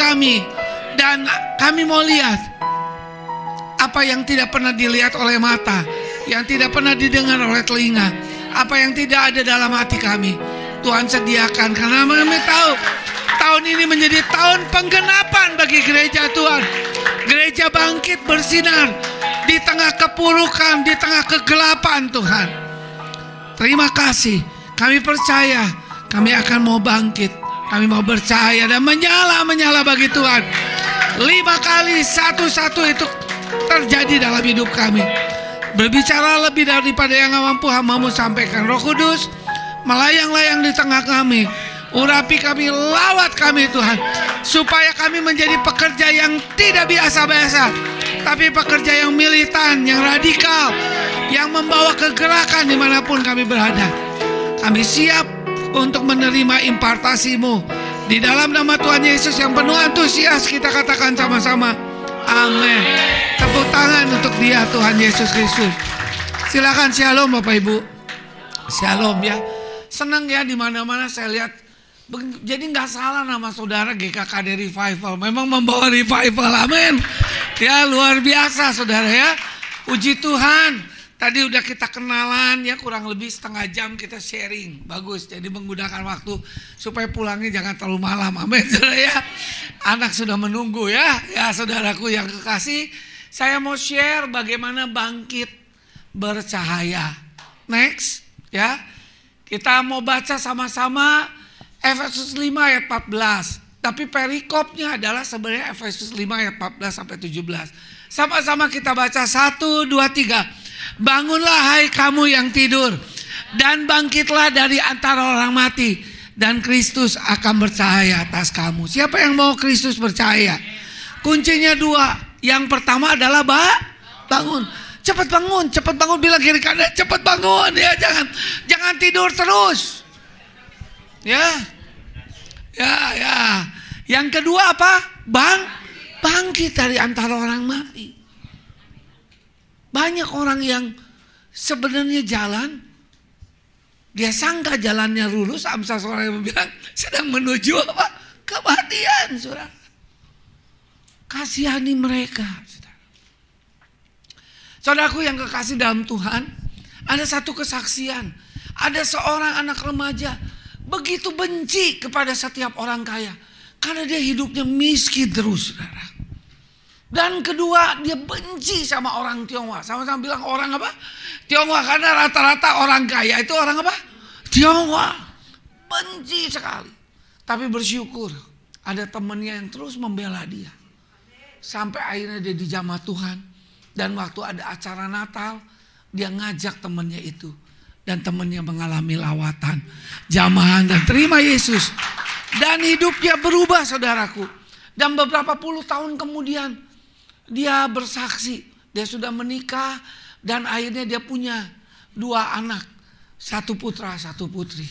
kami. Dan kami mau lihat apa yang tidak pernah dilihat oleh mata, yang tidak pernah didengar oleh telinga, apa yang tidak ada dalam hati kami. Tuhan sediakan, karena kami tahu tahun ini menjadi tahun penggenapan bagi gereja Tuhan. Gereja bangkit bersinar di tengah kepurukan, di tengah kegelapan Tuhan. Terima kasih, kami percaya kami akan mau bangkit. Kami mau percaya dan menyala bagi Tuhan. 5 kali satu-satu itu terjadi dalam hidup kami. Berbicara lebih daripada yang mampu hamba-Mu sampaikan. Roh Kudus melayang-layang di tengah kami. Urapi kami, lawat kami Tuhan. Supaya kami menjadi pekerja yang tidak biasa-biasa, tapi pekerja yang militan, yang radikal, yang membawa kegerakan dimanapun kami berada. Kami siap untuk menerima impartasi-Mu. Di dalam nama Tuhan Yesus yang penuh antusias, kita katakan sama-sama amin. Tepuk tangan untuk Dia, Tuhan Yesus Kristus. Silakan, shalom Bapak Ibu. Shalom ya. Senang ya, di mana-mana saya lihat. Jadi nggak salah nama saudara GKKD Revival. Memang membawa revival, amin. Ya, luar biasa saudara ya. Puji Tuhan. Tadi udah kita kenalan ya, kurang lebih setengah jam kita sharing. Bagus, jadi menggunakan waktu supaya pulangnya jangan terlalu malam. Amin saudara ya. Anak sudah menunggu ya. Ya saudaraku yang kekasih, saya mau share bagaimana bangkit bercahaya. Next ya. Kita mau baca sama-sama Efesus 5 ayat 14. Tapi perikopnya adalah sebenarnya Efesus 5 ayat 14 sampai 17. Sama-sama kita baca 1, 2, 3. Bangunlah hai kamu yang tidur, dan bangkitlah dari antara orang mati, dan Kristus akan bercahaya atas kamu. Siapa yang mau Kristus bercahaya? Kuncinya 2. Yang pertama adalah bangun. Cepat bangun, bilang kiri kanan, cepat bangun ya, jangan tidur terus. Ya. Yang kedua apa? Bangkit dari antara orang mati. Banyak orang yang sebenarnya jalan, dia sangka jalannya lurus, amsal seorang yang bilang sedang menuju apa? Kematian, saudara. Kasihani mereka, saudara. Saudaraku yang kekasih dalam Tuhan, ada satu kesaksian. Ada seorang anak remaja begitu benci kepada setiap orang kaya, karena dia hidupnya miskin terus, saudara. Dan kedua, dia benci sama orang Tionghoa. Sama-sama bilang orang apa? Tionghoa, karena rata-rata orang kaya itu orang apa? Tionghoa. Benci sekali. Tapi bersyukur ada temannya yang terus membela dia. Sampai akhirnya dia dijamah Tuhan. Dan waktu ada acara Natal, dia ngajak temannya itu. Dan temannya mengalami lawatan, jamahan, dan terima Yesus. Dan hidupnya berubah, saudaraku. Dan beberapa puluh tahun kemudian, dia bersaksi, dia sudah menikah dan akhirnya dia punya 2 anak, 1 putra, 1 putri.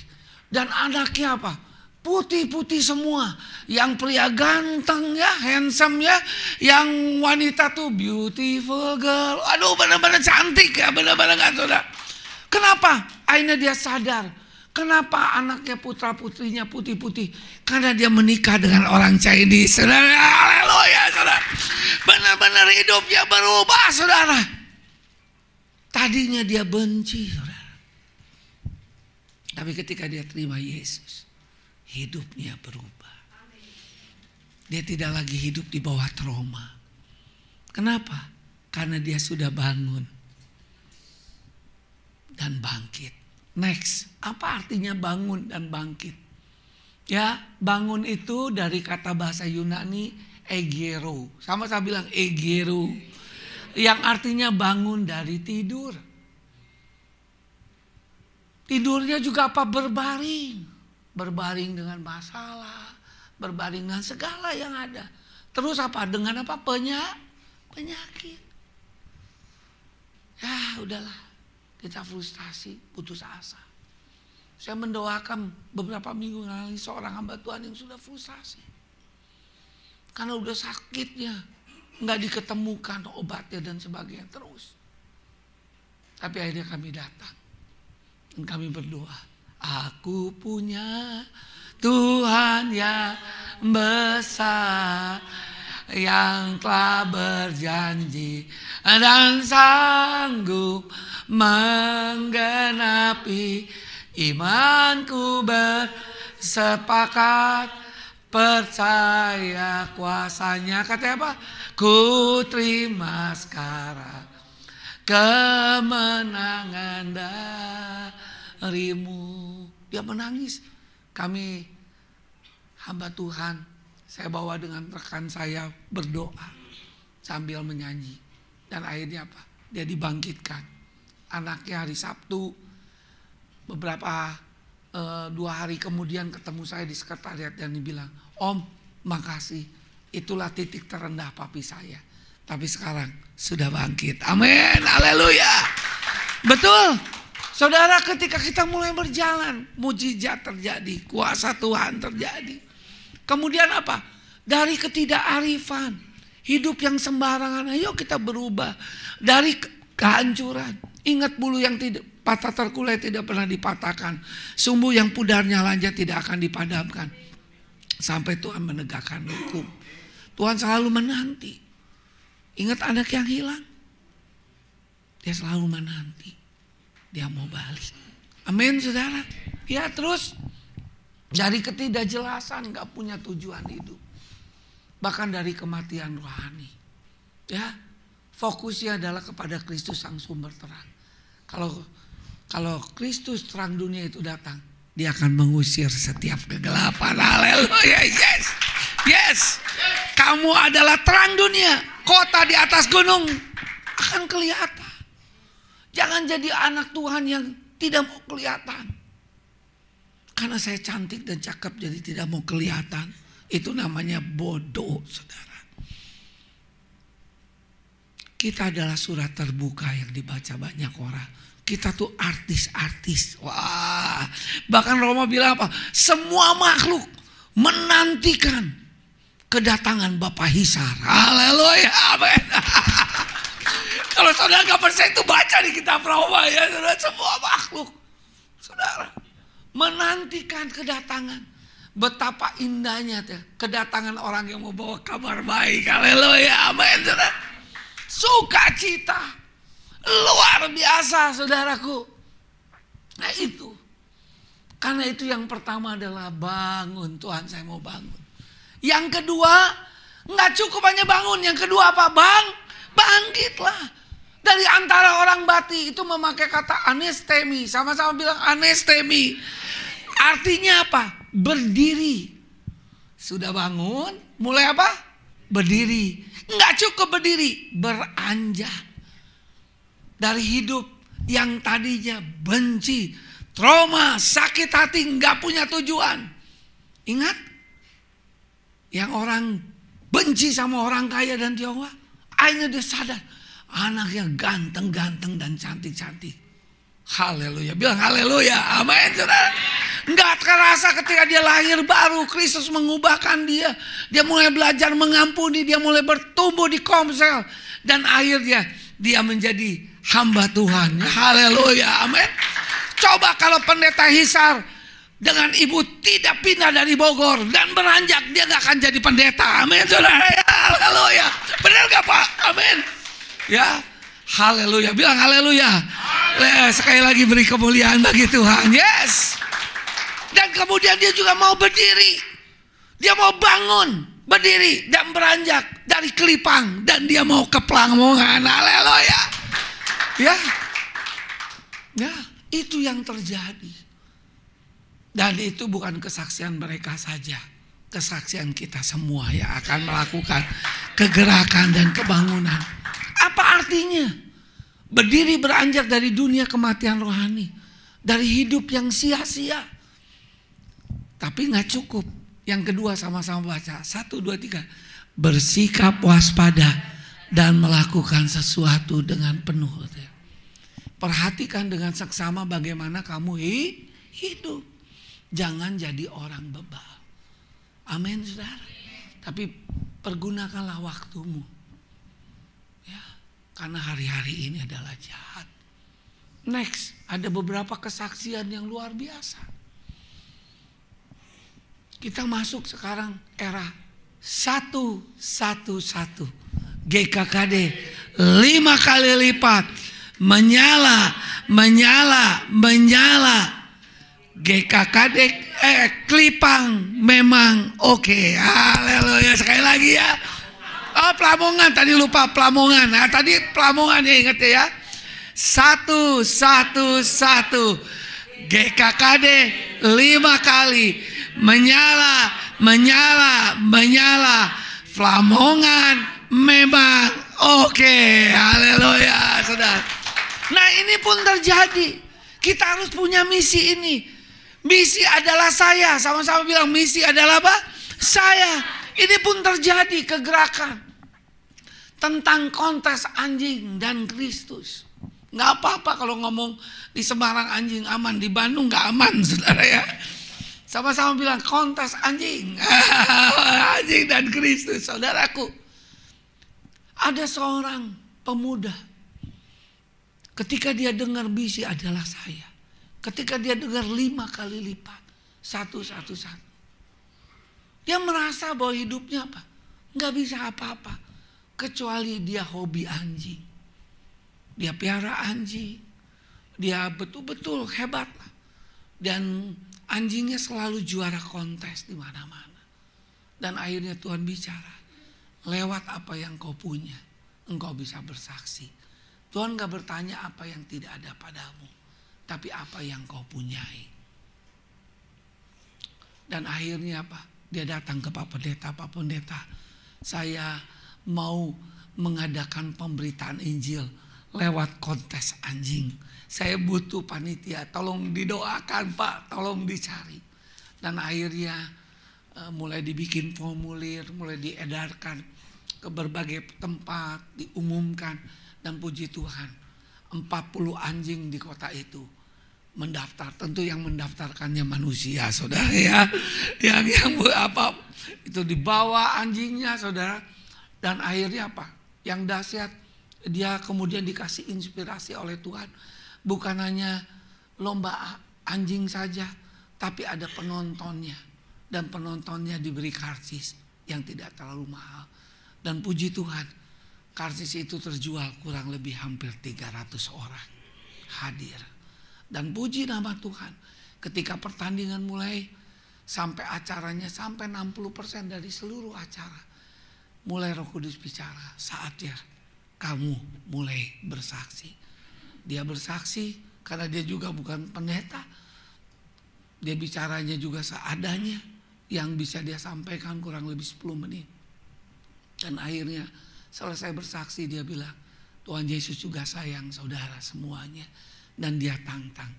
Dan anaknya apa? Putih-putih semua. Yang pria ganteng ya, handsome ya, yang wanita tuh beautiful girl. Aduh, benar-benar cantik ya, benar-benar kan saudara. Kenapa? Akhirnya dia sadar. Kenapa anaknya putra-putrinya putih-putih? Karena dia menikah dengan orang Chinese. Saudara, haleluya, saudara. Benar-benar hidupnya berubah, saudara. Tadinya dia benci, saudara. Tapi ketika dia terima Yesus, hidupnya berubah. Dia tidak lagi hidup di bawah trauma. Kenapa? Karena dia sudah bangun dan bangkit. Next, apa artinya bangun dan bangkit? Ya, bangun itu dari kata bahasa Yunani egero. Sama-sama bilang egero. Yang artinya bangun dari tidur. Tidurnya juga apa? Berbaring. Berbaring dengan masalah, berbaring dengan segala yang ada. Terus apa? Dengan apa? Penyakit. Ya, udahlah. Kita frustasi, putus asa. Saya mendoakan beberapa minggu lalu seorang hamba Tuhan yang sudah frustasi. Karena udah sakitnya, nggak diketemukan obatnya dan sebagainya terus. Tapi akhirnya kami datang dan kami berdoa. Aku punya Tuhan yang besar, yang telah berjanji dan sanggup menggenapi. Imanku bersepakat, percaya kuasanya. Katanya apa? Ku terima sekarang kemenangan darimu. Dia menangis. Kami hamba Tuhan, saya bawa dengan rekan saya berdoa sambil menyanyi. Dan akhirnya apa? Dia dibangkitkan. Anaknya hari Sabtu, beberapa 2 hari kemudian ketemu saya di sekretariat dan dibilang, Om, makasih. Itulah titik terendah papi saya. Tapi sekarang sudah bangkit. Amin. Haleluya. Betul. Saudara, ketika kita mulai berjalan, mujizat terjadi, kuasa Tuhan terjadi. Kemudian apa? Dari ketidakarifan, hidup yang sembarangan, ayo kita berubah. Dari kehancuran, ingat bulu yang tidak patah terkulai tidak pernah dipatahkan, sumbu yang pudarnya lanjut tidak akan dipadamkan. Sampai Tuhan menegakkan hukum. Tuhan selalu menanti. Ingat anak yang hilang, dia selalu menanti. Dia mau balik. Amin, saudara. Ya, terus dari ketidakjelasan, gak punya tujuan hidup. Bahkan dari kematian rohani. Ya, fokusnya adalah kepada Kristus sang sumber terang. Kalau Kristus terang dunia itu datang, dia akan mengusir setiap kegelapan. Haleluya. Yes. Yes. Kamu adalah terang dunia. Kota di atas gunung akan kelihatan. Jangan jadi anak Tuhan yang tidak mau kelihatan. Karena saya cantik dan cakep jadi tidak mau kelihatan. Itu namanya bodoh, saudara. Kita adalah surat terbuka yang dibaca banyak orang. Kita tuh artis-artis. Wah, bahkan Roma bilang apa? Semua makhluk menantikan kedatangan Bapa Hisar. Haleluya, amin. Kalau saudara gak percaya itu baca di kitab Roma ya, saudara. Semua makhluk, saudara, menantikan kedatangan. Betapa indahnya kedatangan orang yang mau bawa kabar baik. Haleluya, amin, saudara. Sukacita luar biasa, saudaraku. Nah itu, karena itu yang pertama adalah bangun. Tuhan, saya mau bangun. Yang kedua, gak cukup hanya bangun. Yang kedua apa? Bangkitlah. Dari antara orang Bati itu memakai kata anestemi. Sama-sama bilang anestemi. Artinya apa? Berdiri. Sudah bangun, mulai apa? Berdiri. Enggak cukup berdiri, beranjak. Dari hidup yang tadinya benci, trauma, sakit hati, enggak punya tujuan. Ingat? Yang orang benci sama orang kaya dan Tionghoa, akhirnya dia sadar. Anak yang ganteng-ganteng dan cantik-cantik. Haleluya. Bilang haleluya. Amin, saudara. Enggak terasa ketika dia lahir baru. Kristus mengubahkan dia. Dia mulai belajar mengampuni. Dia mulai bertumbuh di Komsel. Dan akhirnya dia menjadi hamba Tuhan. Haleluya. Amin. Coba kalau pendeta Hisar dengan ibu tidak pindah dari Bogor dan beranjak, dia gak akan jadi pendeta. Amin, saudara. Haleluya. Benar gak, Pak? Amin. Ya, haleluya. Bilang haleluya. Sekali lagi beri kemuliaan bagi Tuhan. Yes. Dan kemudian dia juga mau berdiri. Dia mau bangun, berdiri dan beranjak dari kelipang. Dan dia mau ke Pelangmongan. Haleluya. Ya. Ya, itu yang terjadi. Dan itu bukan kesaksian mereka saja. Kesaksian kita semua yang akan melakukan kegerakan dan kebangunan. Apa artinya? Berdiri beranjak dari dunia kematian rohani. Dari hidup yang sia-sia. Tapi gak cukup. Yang kedua sama-sama baca. 1, 2, 3. Bersikap waspada dan melakukan sesuatu dengan penuh. Perhatikan dengan seksama bagaimana kamu hidup. Jangan jadi orang bebal. Amin, saudara. Tapi pergunakanlah waktumu. Karena hari-hari ini adalah jahat. Next, ada beberapa kesaksian yang luar biasa. Kita masuk sekarang era 111. GKKD 5 kali lipat. Menyala. GKKD Klipang memang oke. Haleluya. Sekali lagi ya. Oh, Pelamongan tadi lupa Pelamongan. Nah, tadi Pelamongan ya, ingat ya. 111. GKKD 5 kali. Menyala. Pelamongan memang oke. Haleluya, saudara. Nah, ini pun terjadi. Kita harus punya misi ini. Misi adalah saya. Sama-sama bilang misi adalah apa? Saya. Ini pun terjadi kegerakan tentang kontes anjing dan Kristus. Nggak apa-apa kalau ngomong di Semarang anjing aman, di Bandung nggak aman, saudara ya. Sama-sama bilang kontes anjing. Anjing dan Kristus, saudaraku. Ada seorang pemuda, ketika dia dengar misi adalah saya, ketika dia dengar 5 kali lipat, 111, dia merasa bahwa hidupnya apa? Nggak bisa apa-apa, kecuali dia hobi anjing. Dia piara anjing, dia betul-betul hebat lah. Dan anjingnya selalu juara kontes di mana-mana. Dan akhirnya Tuhan bicara, lewat apa yang kau punya, engkau bisa bersaksi. Tuhan gak bertanya apa yang tidak ada padamu, tapi apa yang kau punyai. Dan akhirnya apa? Dia datang ke Pak Pendeta, saya mau mengadakan pemberitaan Injil lewat kontes anjing. Saya butuh panitia, tolong didoakan Pak, tolong dicari. Dan akhirnya mulai dibikin formulir, mulai diedarkan ke berbagai tempat, diumumkan. Dan puji Tuhan, 40 anjing di kota itu mendaftar. Tentu yang mendaftarkannya manusia, saudara ya. Yang apa itu dibawa anjingnya, saudara. Dan akhirnya apa? Yang dahsyat, dia kemudian dikasih inspirasi oleh Tuhan. Bukan hanya lomba anjing saja, tapi ada penontonnya. Dan penontonnya diberi karcis yang tidak terlalu mahal. Dan puji Tuhan, karcis itu terjual kurang lebih hampir 300 orang hadir. Dan puji nama Tuhan, ketika pertandingan mulai, sampai acaranya, sampai 60% dari seluruh acara, mulai Roh Kudus bicara, saatnya kamu mulai bersaksi. Dia bersaksi karena dia juga bukan pendeta. Dia bicaranya juga seadanya, yang bisa dia sampaikan kurang lebih 10 menit. Dan akhirnya selesai bersaksi dia bilang, Tuhan Yesus juga sayang saudara semuanya. Dan dia tantang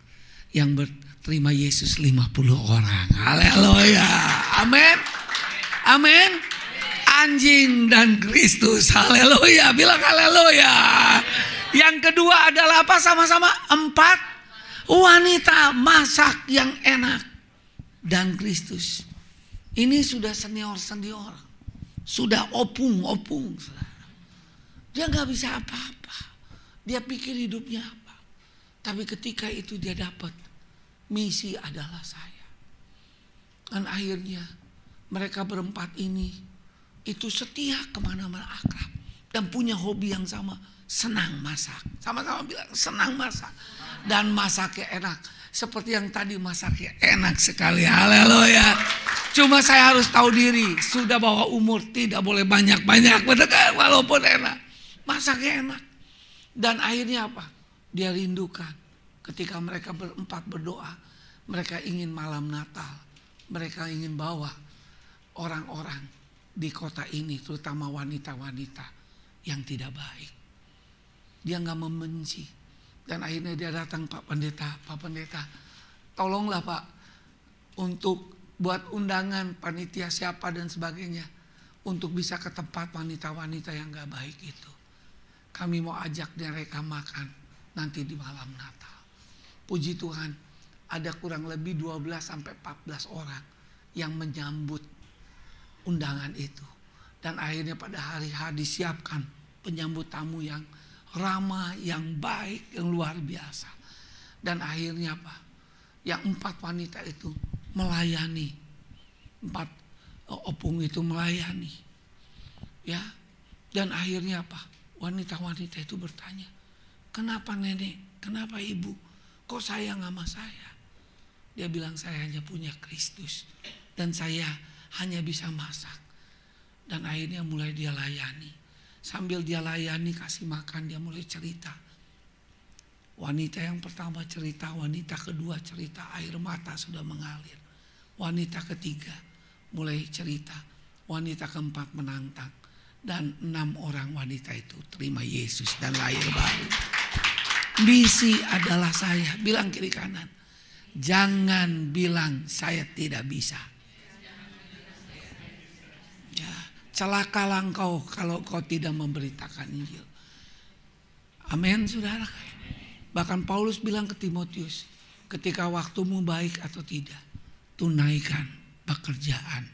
yang berterima Yesus 50 orang. Haleluya. Amin. Amin. Anjing dan Kristus. Haleluya. Bilang haleluya. Yang kedua adalah apa? Sama-sama 4 wanita masak yang enak dan Kristus. Ini sudah senior, sudah opung. Dia gak bisa apa-apa. Dia pikir hidupnya apa. Tapi ketika itu dia dapat misi adalah saya. Dan akhirnya mereka berempat ini itu setia kemana-mana, akrab. Dan punya hobi yang sama, senang masak. Sama-sama bilang senang masak. Dan masaknya enak. Seperti yang tadi masaknya enak sekali. Haleluya. Cuma saya harus tahu diri. Sudah bawa umur, tidak boleh banyak-banyak. Betul kan? Walaupun enak. Masaknya enak. Dan akhirnya apa? Dia rindukan. Ketika mereka berempat berdoa. Mereka ingin malam Natal. Mereka ingin bawa orang-orang di kota ini, terutama wanita-wanita yang tidak baik. Dia gak membenci. Dan akhirnya dia datang, Pak Pendeta, tolonglah Pak, untuk buat undangan panitia siapa dan sebagainya, untuk bisa ke tempat wanita-wanita yang gak baik itu. Kami mau ajak mereka makan nanti di malam Natal. Puji Tuhan, ada kurang lebih 12-14 orang yang menyambut undangan itu. Dan akhirnya pada hari H disiapkan penyambut tamu yang ramah, yang baik, yang luar biasa. Dan akhirnya apa? Yang 4 wanita itu melayani opung itu melayani. Ya. Dan akhirnya apa? Wanita-wanita itu bertanya, kenapa nenek? Kenapa ibu? Kok sayang sama saya? Dia bilang, saya hanya punya Kristus. Dan saya hanya bisa masak. Dan akhirnya mulai dia layani. Sambil dia layani kasih makan, dia mulai cerita. Wanita yang pertama cerita, wanita kedua cerita, air mata sudah mengalir. Wanita ketiga mulai cerita, wanita keempat menantang. Dan 6 orang wanita itu terima Yesus dan lahir baru. Misi adalah saya, bilang kiri kanan. Jangan bilang saya tidak bisa. Ya, celakalah engkau kalau kau tidak memberitakan Injil. Amin, saudara. Bahkan Paulus bilang ke Timotius, ketika waktumu baik atau tidak, tunaikan pekerjaan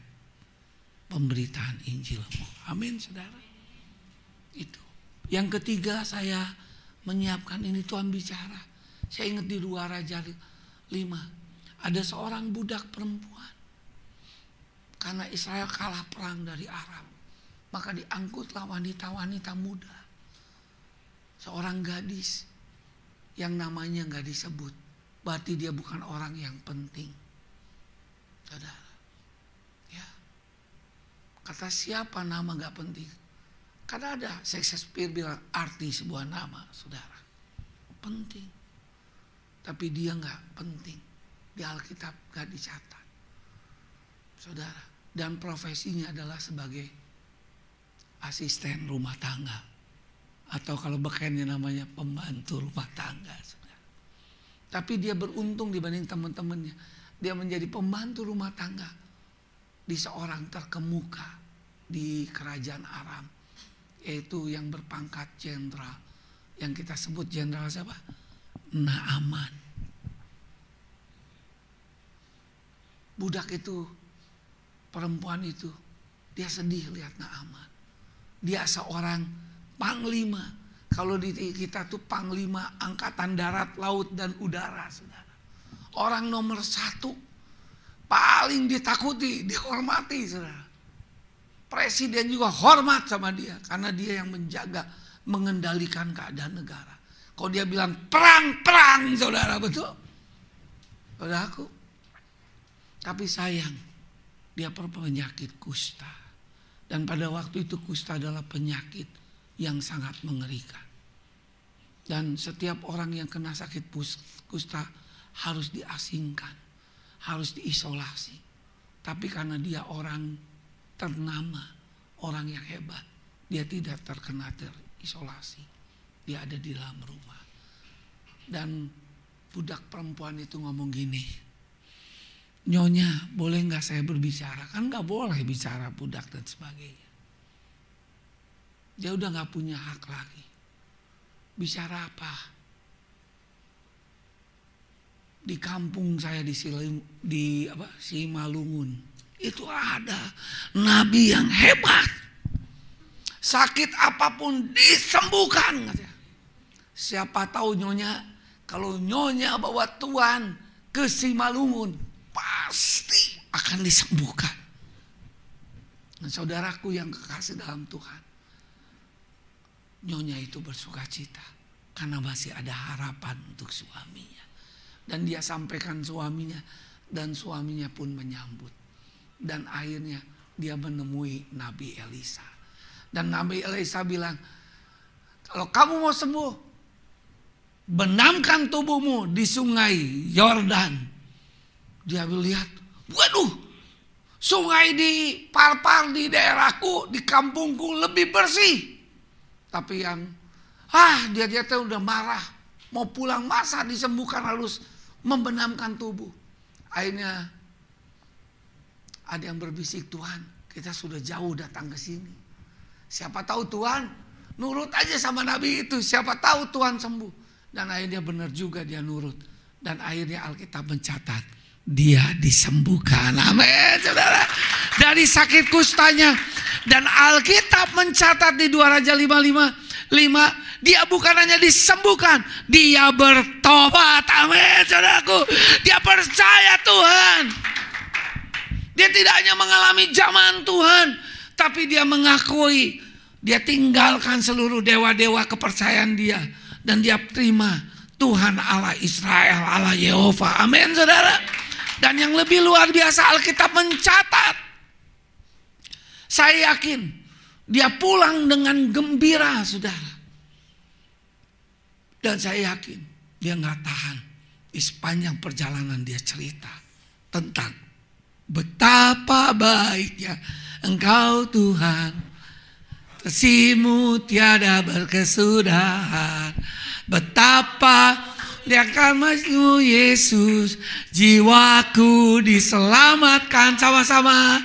pemberitaan Injilmu. Amin, saudara. Itu. Yang ketiga, saya menyiapkan ini, Tuhan bicara. Saya ingat di 2 Raja 5, ada seorang budak perempuan. Karena Israel kalah perang dari Aram, maka diangkutlah wanita-wanita muda. Seorang gadis yang namanya gak disebut, berarti dia bukan orang yang penting. Saudara, ya. Kata siapa nama gak penting? Karena ada Shakespeare bilang arti sebuah nama, saudara, penting. Tapi dia gak penting. Di Alkitab gak dicatat, saudara. Dan profesinya adalah sebagai asisten rumah tangga. Atau kalau bekennya namanya pembantu rumah tangga, saudara. Tapi dia beruntung dibanding teman-temannya. Dia menjadi pembantu rumah tangga di seorang terkemuka di kerajaan Aram, yaitu yang berpangkat jenderal, yang kita sebut jenderal siapa? Naaman. Budak itu, perempuan itu, dia sedih lihat Naaman. Dia seorang panglima. Kalau di kita tuh panglima angkatan darat, laut dan udara, saudara. Orang nomor 1, paling ditakuti, dihormati, saudara. Presiden juga hormat sama dia, karena dia yang menjaga, mengendalikan keadaan negara. Kalau dia bilang perang, saudara, betul? Saudaraku. Tapi sayang, dia berpenyakit kusta. Dan pada waktu itu kusta adalah penyakit yang sangat mengerikan. Dan setiap orang yang kena sakit kusta harus diasingkan, harus diisolasi. Tapi karena dia orang ternama, orang yang hebat, dia tidak terkena terisolasi. Dia ada di dalam rumah. Dan budak perempuan itu ngomong gini, Nyonya, boleh gak saya berbicara? Kan gak boleh bicara budak dan sebagainya. Dia udah gak punya hak lagi. Bicara apa? Di kampung saya di Simalungun, itu ada nabi yang hebat. Sakit apapun disembuhkan, katanya. Siapa tahu Nyonya, kalau Nyonya bawa Tuhan ke Simalungun, pasti akan disembuhkan. Dan saudaraku yang kekasih dalam Tuhan, Nyonya itu bersuka cita karena masih ada harapan untuk suaminya. Dan dia sampaikan suaminya, dan suaminya pun menyambut. Dan akhirnya dia menemui Nabi Elisa. Dan Nabi Elisa bilang, kalau kamu mau sembuh, benamkan tubuhmu di sungai Yordan. Dia melihat, waduh, sungai di Parpar di daerahku, di kampungku lebih bersih. Tapi yang dia tuh udah marah, mau pulang, masa disembuhkan harus membenamkan tubuh. Akhirnya ada yang berbisik, Tuhan, kita sudah jauh datang ke sini. Siapa tahu Tuhan nurut aja sama Nabi itu, siapa tahu Tuhan sembuh. Dan akhirnya benar juga dia nurut. Dan akhirnya Alkitab mencatat dia disembuhkan. Amin, saudara. Dari sakit kustanya. Dan Alkitab mencatat di 2 Raja 5:5, dia bukan hanya disembuhkan, dia bertobat. Amin, saudaraku. Dia percaya Tuhan. Dia tidak hanya mengalami zaman Tuhan, tapi dia mengakui, dia tinggalkan seluruh dewa-dewa kepercayaan dia, dan dia terima Tuhan Allah Israel, Allah Yehova. Amin, saudara. Dan yang lebih luar biasa, Alkitab mencatat, saya yakin dia pulang dengan gembira, saudara. Dan saya yakin dia gak tahan. Di sepanjang perjalanan dia cerita tentang betapa baiknya Engkau Tuhan, kasih-Mu tiada berkesudahan. Betapa kasih-Mu Yesus, jiwaku diselamatkan. Sama-sama.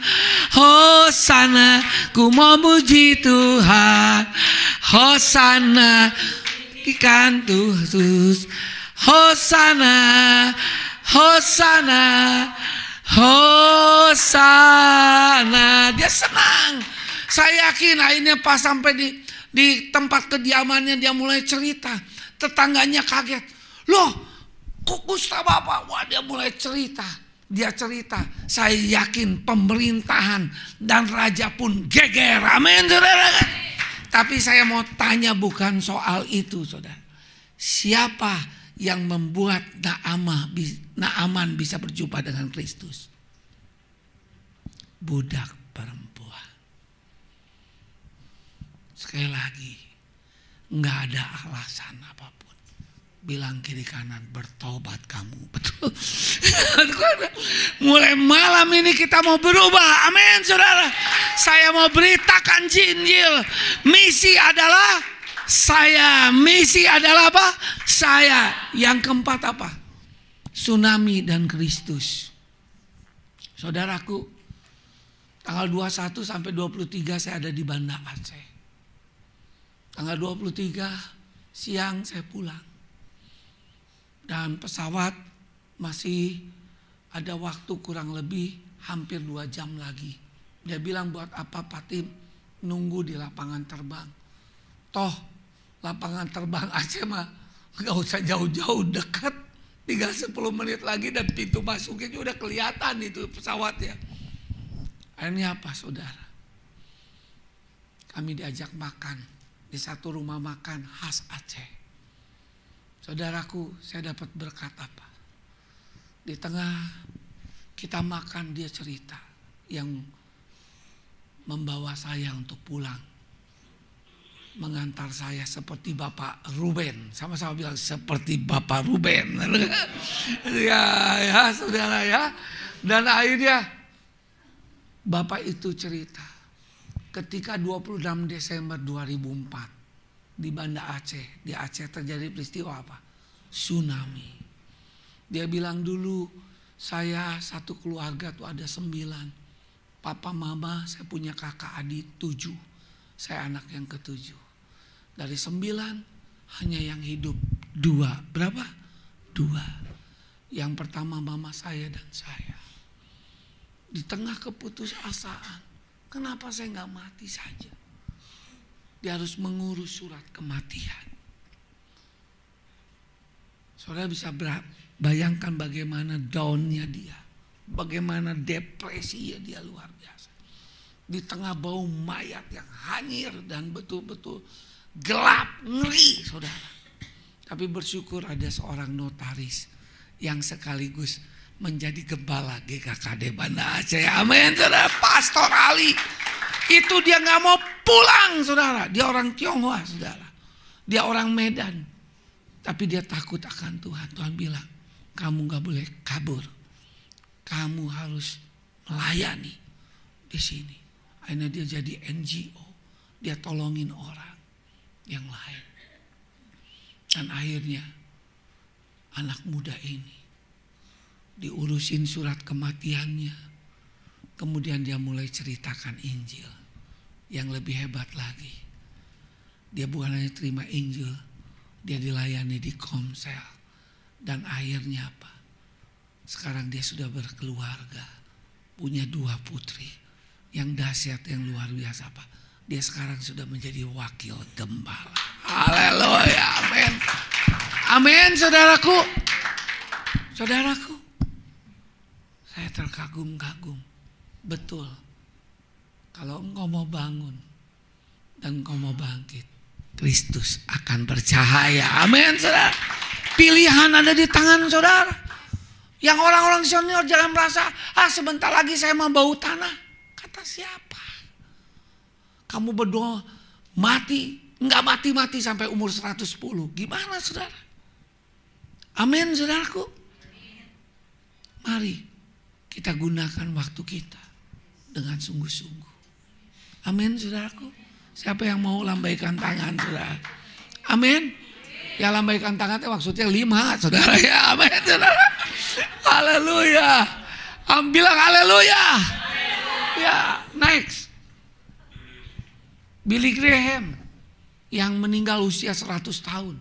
Hosana, ku memuji Tuhan. Hosana, ikan Yesus. Hosana, Hosana, Hosana. Dia senang. Saya yakin akhirnya pas sampai di tempat kediamannya, dia mulai cerita. Tetangganya kaget. Loh, kok Gustaf apa? Wah, dia mulai cerita. Dia cerita, saya yakin pemerintahan dan raja pun geger. Amin, saudara. Tapi saya mau tanya bukan soal itu, saudara. Siapa yang membuat Naaman bisa berjumpa dengan Kristus? Budak perempuan. Sekali lagi, nggak ada alasan apapun. Bilang kiri kanan, bertobat kamu. Betul. Mulai malam ini kita mau berubah. Amin, saudara. Saya mau beritakan Injil. Misi adalah saya. Misi adalah apa? Saya. Yang keempat apa? Tsunami dan Kristus. Saudaraku, tanggal 21 sampai 23 saya ada di Banda Aceh. Tanggal 23 siang saya pulang. Dan pesawat masih ada waktu kurang lebih hampir 2 jam lagi. Dia bilang, buat apa Pak Tim nunggu di lapangan terbang? Toh lapangan terbang Aceh mah gak usah jauh-jauh, dekat. Tinggal 10 menit lagi dan pintu masuknya udah kelihatan itu pesawatnya. Akhirnya apa, saudara? Kami diajak makan di satu rumah makan khas Aceh. Saudaraku, saya dapat berkat apa? Di tengah kita makan, dia cerita yang membawa saya untuk pulang, mengantar saya seperti Bapak Ruben. Sama-sama bilang seperti Bapak Ruben. ya saudara ya. Dan akhirnya Bapak itu cerita ketika 26 Desember 2004 di Banda Aceh, di Aceh terjadi peristiwa apa? Tsunami. Dia bilang dulu saya satu keluarga tuh ada 9. Papa, mama, saya punya kakak adik 7. Saya anak yang ke-7. Dari 9 hanya yang hidup 2. Berapa? 2. Yang pertama mama saya dan saya. Di tengah keputusasaan, kenapa saya gak mati saja? Dia harus mengurus surat kematian. Saudara bisa bayangkan bagaimana downnya dia. Bagaimana depresinya dia luar biasa. Di tengah bau mayat yang hanyir dan betul-betul gelap, ngeri, saudara. Tapi bersyukur ada seorang notaris yang sekaligus menjadi gembala GKKD Banda Aceh. Amin, saudara. Pastor Ali. Itu dia gak mau pulang, saudara. Dia orang Tionghoa, saudara. Dia orang Medan. Tapi dia takut akan Tuhan. Tuhan bilang, kamu gak boleh kabur. Kamu harus melayani di sini. Akhirnya dia jadi NGO. Dia tolongin orang yang lain. Dan akhirnya anak muda ini diurusin surat kematiannya. Kemudian dia mulai ceritakan Injil. Yang lebih hebat lagi, dia bukan hanya terima Injil, dia dilayani di Komsel. Dan akhirnya apa? Sekarang dia sudah berkeluarga, punya 2 putri. Yang dahsyat, yang luar biasa apa? Dia sekarang sudah menjadi wakil gembala. Haleluya, amin. Amin, saudaraku. Saudaraku, saya terkagum-kagum Betul. Kalau engkau mau bangun dan engkau mau bangkit, Kristus akan bercahaya. Amin, saudara. Pilihan ada di tangan saudara. Yang orang-orang senior jangan merasa, sebentar lagi saya mau bau tanah. Kata siapa? Kamu berdoa mati, enggak mati-mati sampai umur 110. Gimana saudara? Amin, saudaraku. Mari kita gunakan waktu kita dengan sungguh-sungguh. Amin, saudaraku. Siapa yang mau lambaikan tangan, saudara? Amin. Ya, lambaikan tangan itu maksudnya 5, saudara ya. Amin, saudara. Haleluya. Bilang haleluya. Ya, next. Billy Graham yang meninggal usia 100 tahun.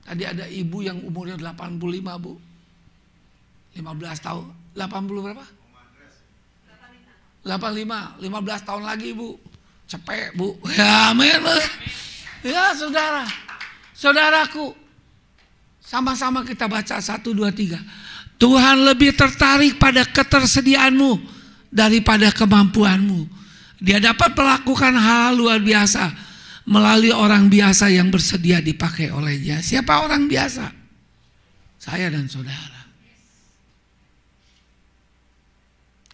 Tadi ada ibu yang umurnya 85, Bu. 15 tahun. 80 berapa? 85. 15 tahun lagi, Bu. Cepet, Bu. Ya, amin. Ya, saudara. Saudaraku. Sama-sama kita baca 1, 2, 3. Tuhan lebih tertarik pada ketersediaanmu daripada kemampuanmu. Dia dapat melakukan hal luar biasa melalui orang biasa yang bersedia dipakai olehnya. Siapa orang biasa? Saya dan saudara.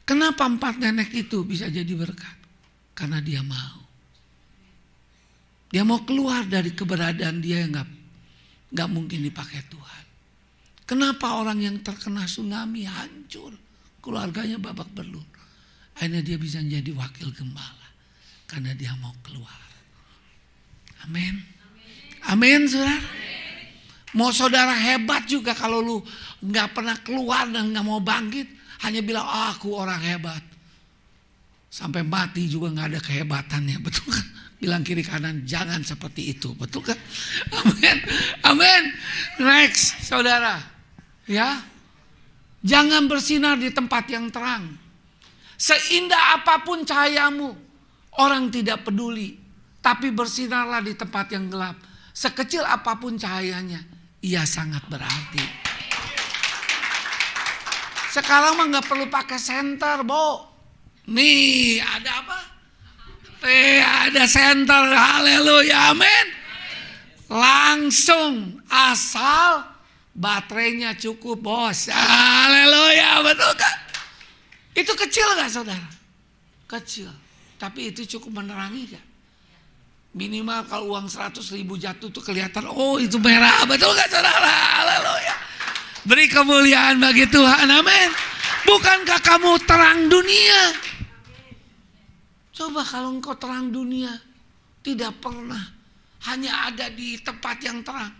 Kenapa 4 nenek itu bisa jadi berkat? Karena dia mau. Dia mau keluar dari keberadaan dia yang gak mungkin dipakai Tuhan. Kenapa orang yang terkena tsunami hancur, keluarganya babak belur? Akhirnya dia bisa menjadi wakil gembala. Karena dia mau keluar. Amin. Amin, saudara. Mau saudara hebat juga kalau lu gak pernah keluar dan gak mau bangkit. Hanya bilang, aku orang hebat. Sampai mati juga gak ada kehebatannya. Betul kan? Bilang kiri kanan, jangan seperti itu. Betul kan? Amin. Amin. Next, saudara. Ya. Jangan bersinar di tempat yang terang. Seindah apapun cahayamu, orang tidak peduli. Tapi bersinarlah di tempat yang gelap. Sekecil apapun cahayanya, ia sangat berarti. Sekarang mah gak perlu pakai senter, Bo. Nih, ada apa? Ada senter, haleluya, amin. Langsung, asal baterainya cukup, bos. Haleluya, betul kan? Itu kecil gak, saudara? Kecil, tapi itu cukup menerangi gak? Minimal kalau uang 100.000 jatuh tuh kelihatan, oh itu merah, betul gak, saudara? Haleluya. Beri kemuliaan bagi Tuhan, amin. Bukankah kamu terang dunia? Coba kalau engkau terang dunia, tidak pernah hanya ada di tempat yang terang.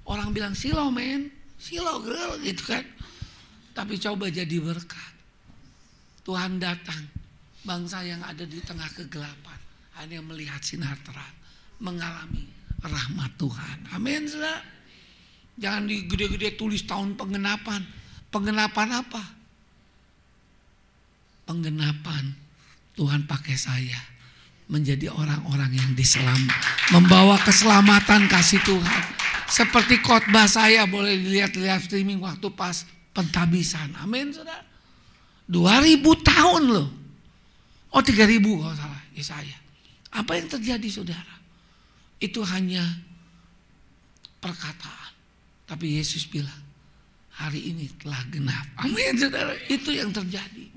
Orang bilang silau men, silau girl gitu kan. Tapi coba jadi berkat. Tuhan datang, bangsa yang ada di tengah kegelapan hanya melihat sinar terang, mengalami rahmat Tuhan. Amin, saudara. Jangan digede-gede tulis tahun penggenapan. Penggenapan apa? Penggenapan Tuhan pakai saya menjadi orang-orang yang membawa keselamatan kasih Tuhan. Seperti khotbah saya boleh dilihat live streaming waktu pas pentabisan. Amin, saudara. 2000 tahun loh. Oh 3000 kalau salah Yesaya. Apa yang terjadi, saudara? Itu hanya perkataan. Tapi Yesus bilang, hari ini telah genap. Amin, saudara. Itu yang terjadi.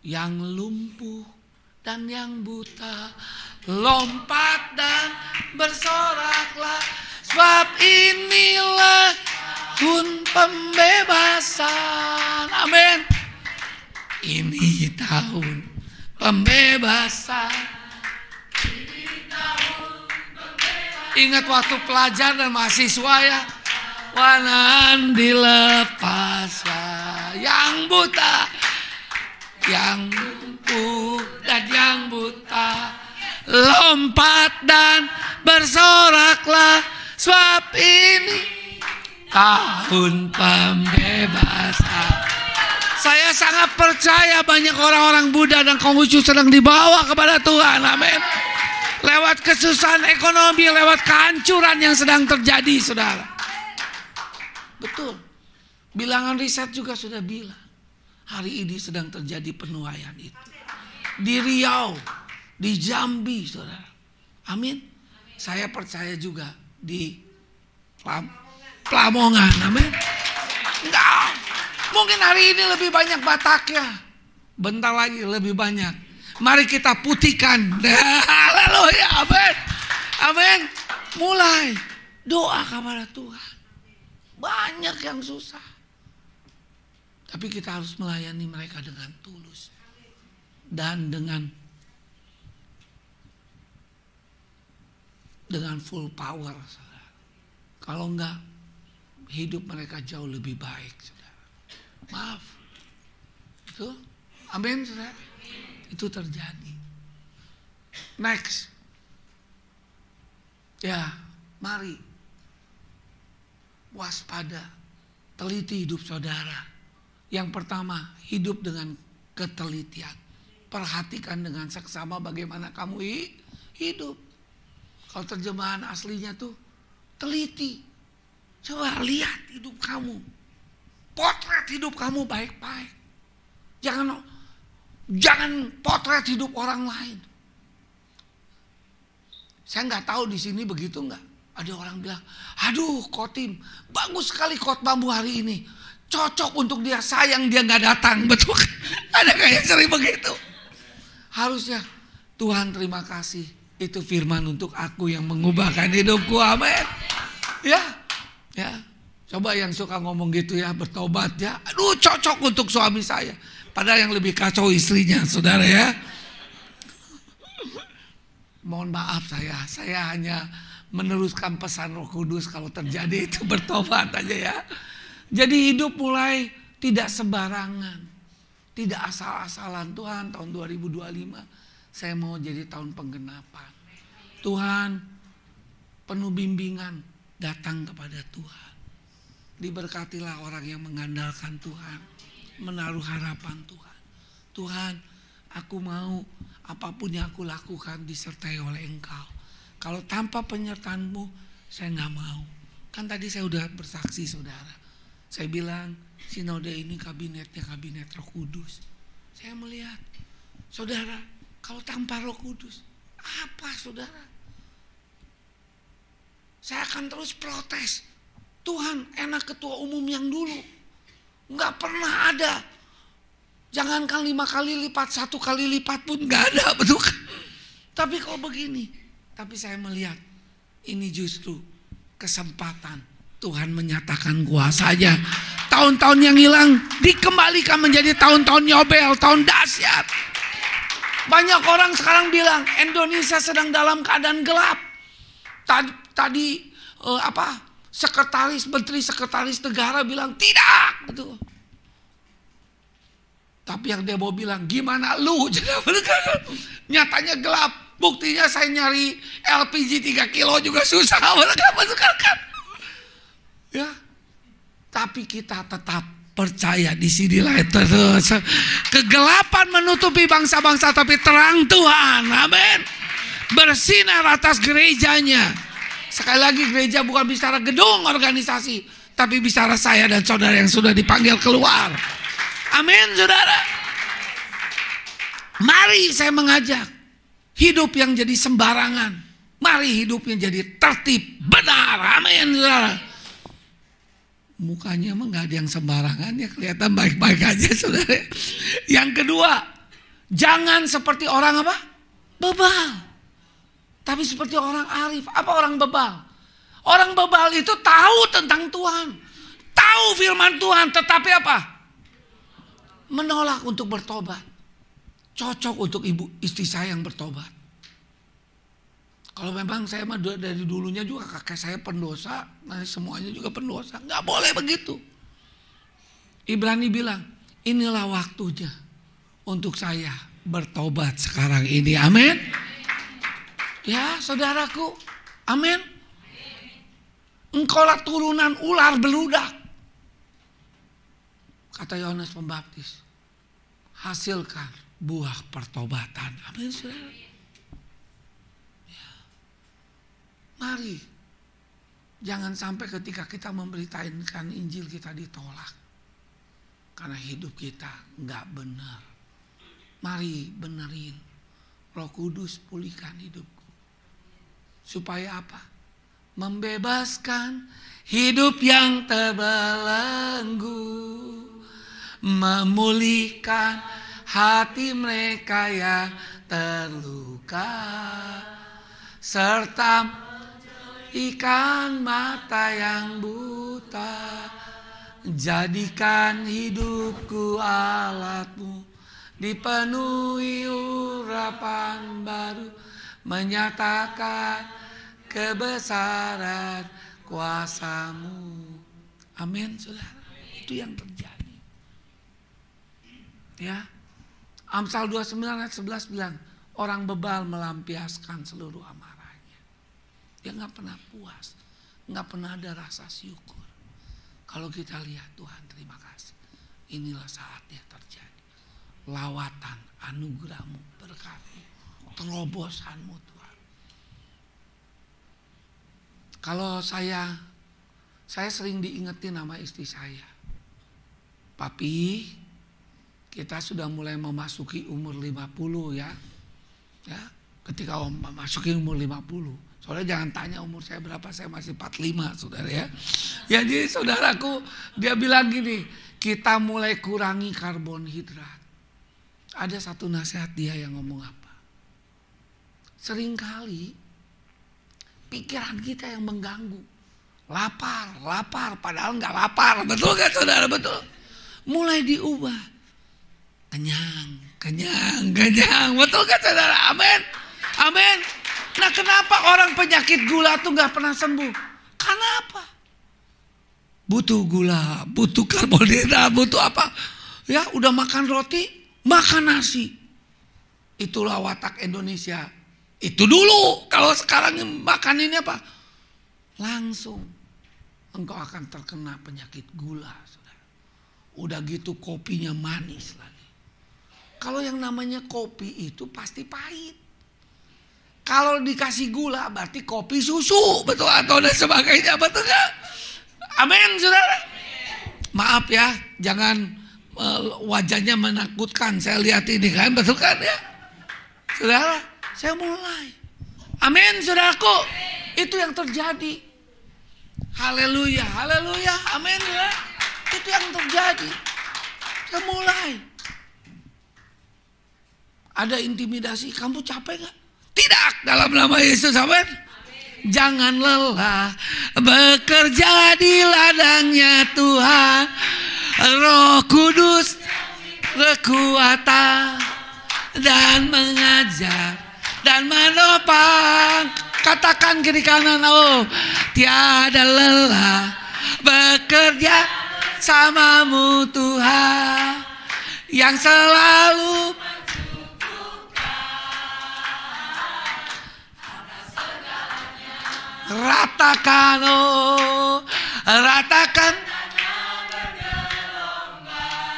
Yang lumpuh dan yang buta, lompat dan bersoraklah. Sebab inilah tahun pembebasan. Amin. Ini tahun pembebasan. Ingat waktu pelajar dan mahasiswa ya. Wanan dilepas ya. Yang buta, yang lumpuh dan yang buta, lompat dan bersoraklah. Sebab ini tahun pembebasan. Saya sangat percaya banyak orang-orang Buddha dan Konghucu sedang dibawa kepada Tuhan. Amin. Lewat kesusahan ekonomi, lewat kehancuran yang sedang terjadi, saudara. Betul. Bilangan riset juga sudah bilang. Hari ini sedang terjadi penuaian itu. Di Riau, di Jambi, saudara. Amin. Saya percaya juga di Lamongan. Amin. Enggak. Mungkin hari ini lebih banyak Batak ya. Bentar lagi lebih banyak. Mari kita putihkan. Haleluya. Amin. Amin. Mulai doa kepada Tuhan. Banyak yang susah. Tapi kita harus melayani mereka dengan tulus. Dan dengan full power. Saudara. Kalau enggak, hidup mereka jauh lebih baik. Saudara. Maaf. Itu. Amin. Saudara. Itu terjadi. Next. Ya, mari. Waspada. Teliti hidup saudara. Yang pertama, hidup dengan ketelitian. Perhatikan dengan seksama bagaimana kamu hidup. Kalau terjemahan aslinya tuh teliti. Coba lihat hidup kamu. Potret hidup kamu baik-baik. Jangan potret hidup orang lain. Saya nggak tahu di sini begitu nggak. Ada orang bilang, aduh Kotim, bagus sekali khotbahmu hari ini. Cocok untuk dia, sayang dia nggak datang, betul? Ada kayak sering begitu. Harusnya Tuhan terima kasih, itu firman untuk aku yang mengubahkan hidupku, amin. Ya. Coba yang suka ngomong gitu ya, bertobat ya. Aduh cocok untuk suami saya. Padahal yang lebih kacau istrinya, saudara ya. Mohon maaf saya hanya meneruskan pesan Roh Kudus. Kalau terjadi itu bertobat aja ya. Jadi hidup mulai tidak sembarangan. Tidak asal-asalan. Tuhan, tahun 2025 saya mau jadi tahun penggenapan. Tuhan, penuh bimbingan, datang kepada Tuhan. Diberkatilah orang yang mengandalkan Tuhan, menaruh harapan Tuhan. Tuhan, aku mau apapun yang aku lakukan disertai oleh Engkau. Kalau tanpa penyertaan-Mu, saya nggak mau. Kan tadi saya udah bersaksi, saudara. Saya bilang, sinode ini kabinetnya kabinet Roh Kudus. Saya melihat, saudara, kalau tanpa Roh Kudus, apa saudara? Saya akan terus protes. Tuhan, enak ketua umum yang dulu. Nggak pernah ada. Jangankan 5 kali lipat, 1 kali lipat pun nggak ada, betul kan? Tapi kok begini? Tapi saya melihat, ini justru kesempatan. Tuhan menyatakan kuasanya. Tahun-tahun yang hilang dikembalikan menjadi tahun-tahun Yobel, tahun dahsyat. Banyak orang sekarang bilang Indonesia sedang dalam keadaan gelap. Tadi menteri sekretaris negara bilang tidak, gitu. Tapi yang dia mau bilang gimana lu? Nyatanya gelap. Buktinya saya nyari LPG 3 kilo juga susah. Ya, tapi kita tetap percaya di sinilah terus. Kegelapan menutupi bangsa-bangsa, tapi terang Tuhan, amin, bersinar atas gerejanya. Sekali lagi, gereja bukan bicara gedung organisasi, tapi bicara saya dan saudara yang sudah dipanggil keluar. Amin, saudara. Mari saya mengajak, hidup yang jadi sembarangan, mari hidup yang jadi tertib, benar, amin, saudara. Mukanya emang gak ada yang sembarangan ya, kelihatan baik-baik aja, saudara. Yang kedua, jangan seperti orang apa? Bebal. Tapi seperti orang arif. Apa orang bebal? Orang bebal itu tahu tentang Tuhan, tahu firman Tuhan, tetapi apa? Menolak untuk bertobat. Cocok untuk istri saya yang bertobat. Kalau memang saya mah dari dulunya juga kakek saya pendosa, nah semuanya juga pendosa, nggak boleh begitu. Ibrani bilang, inilah waktunya untuk saya bertobat sekarang ini, amin. Ya saudaraku, amin. Engkaulah turunan ular beludak, kata Yohanes Pembaptis. Hasilkan buah pertobatan, amin saudara. Mari, jangan sampai ketika kita memberitakan Injil kita ditolak. Karena hidup kita nggak benar. Mari benerin. Roh Kudus pulihkan hidupku. Supaya apa? Membebaskan hidup yang terbelenggu. Memulihkan hati mereka yang terluka. Serta ikan mata yang buta. Jadikan hidupku alatmu, dipenuhi urapan baru, menyatakan kebesaran kuasamu. Amin, saudara. Itu yang terjadi. Ya, Amsal 29 ayat 11 bilang, orang bebal melampiaskan seluruh amarahnya. Dia gak pernah puas, gak pernah ada rasa syukur. Kalau kita lihat, Tuhan terima kasih. Inilah saatnya terjadi. Lawatan, anugerahmu, berkatmu, terobosanmu Tuhan. Kalau saya sering diingetin sama istri saya. Papi, kita sudah mulai memasuki umur 50 ya. Ya, ketika memasuki umur 50. Soalnya jangan tanya umur saya berapa, saya masih 45 saudara ya. Ya jadi saudaraku, dia bilang gini, kita mulai kurangi karbohidrat. Ada satu nasihat dia yang ngomong apa? Seringkali pikiran kita yang mengganggu. Lapar, padahal nggak lapar. Betul gak saudara? Betul. Mulai diubah. Kenyang. Betul gak saudara? Amin. Nah kenapa orang penyakit gula tuh gak pernah sembuh? Karena apa? Butuh gula, butuh karbohidrat, butuh apa? Ya udah makan roti, makan nasi. Itulah watak Indonesia. Itu dulu. Kalau sekarang makan ini apa? Langsung engkau akan terkena penyakit gula. Saudara. Udah gitu kopinya manis lagi. Kalau yang namanya kopi itu pasti pahit. Kalau dikasih gula berarti kopi susu, betul atau dan sebagainya, betul gak? Amin, saudara. Maaf ya, jangan wajahnya menakutkan. Saya lihat ini kan, betul kan ya, saudara? Saya mulai. Amin, saudaraku. Itu yang terjadi. Haleluya, amin ya. Itu yang terjadi. Saya mulai. Ada intimidasi, kamu capek gak? Tidak, dalam nama Yesus, amin. Jangan lelah bekerja di ladangnya Tuhan. Roh Kudus kekuatan dan mengajar dan menopang. Katakan kiri kanan, oh tiada lelah bekerja samamu Tuhan yang selalu ratakan, oh ratakan,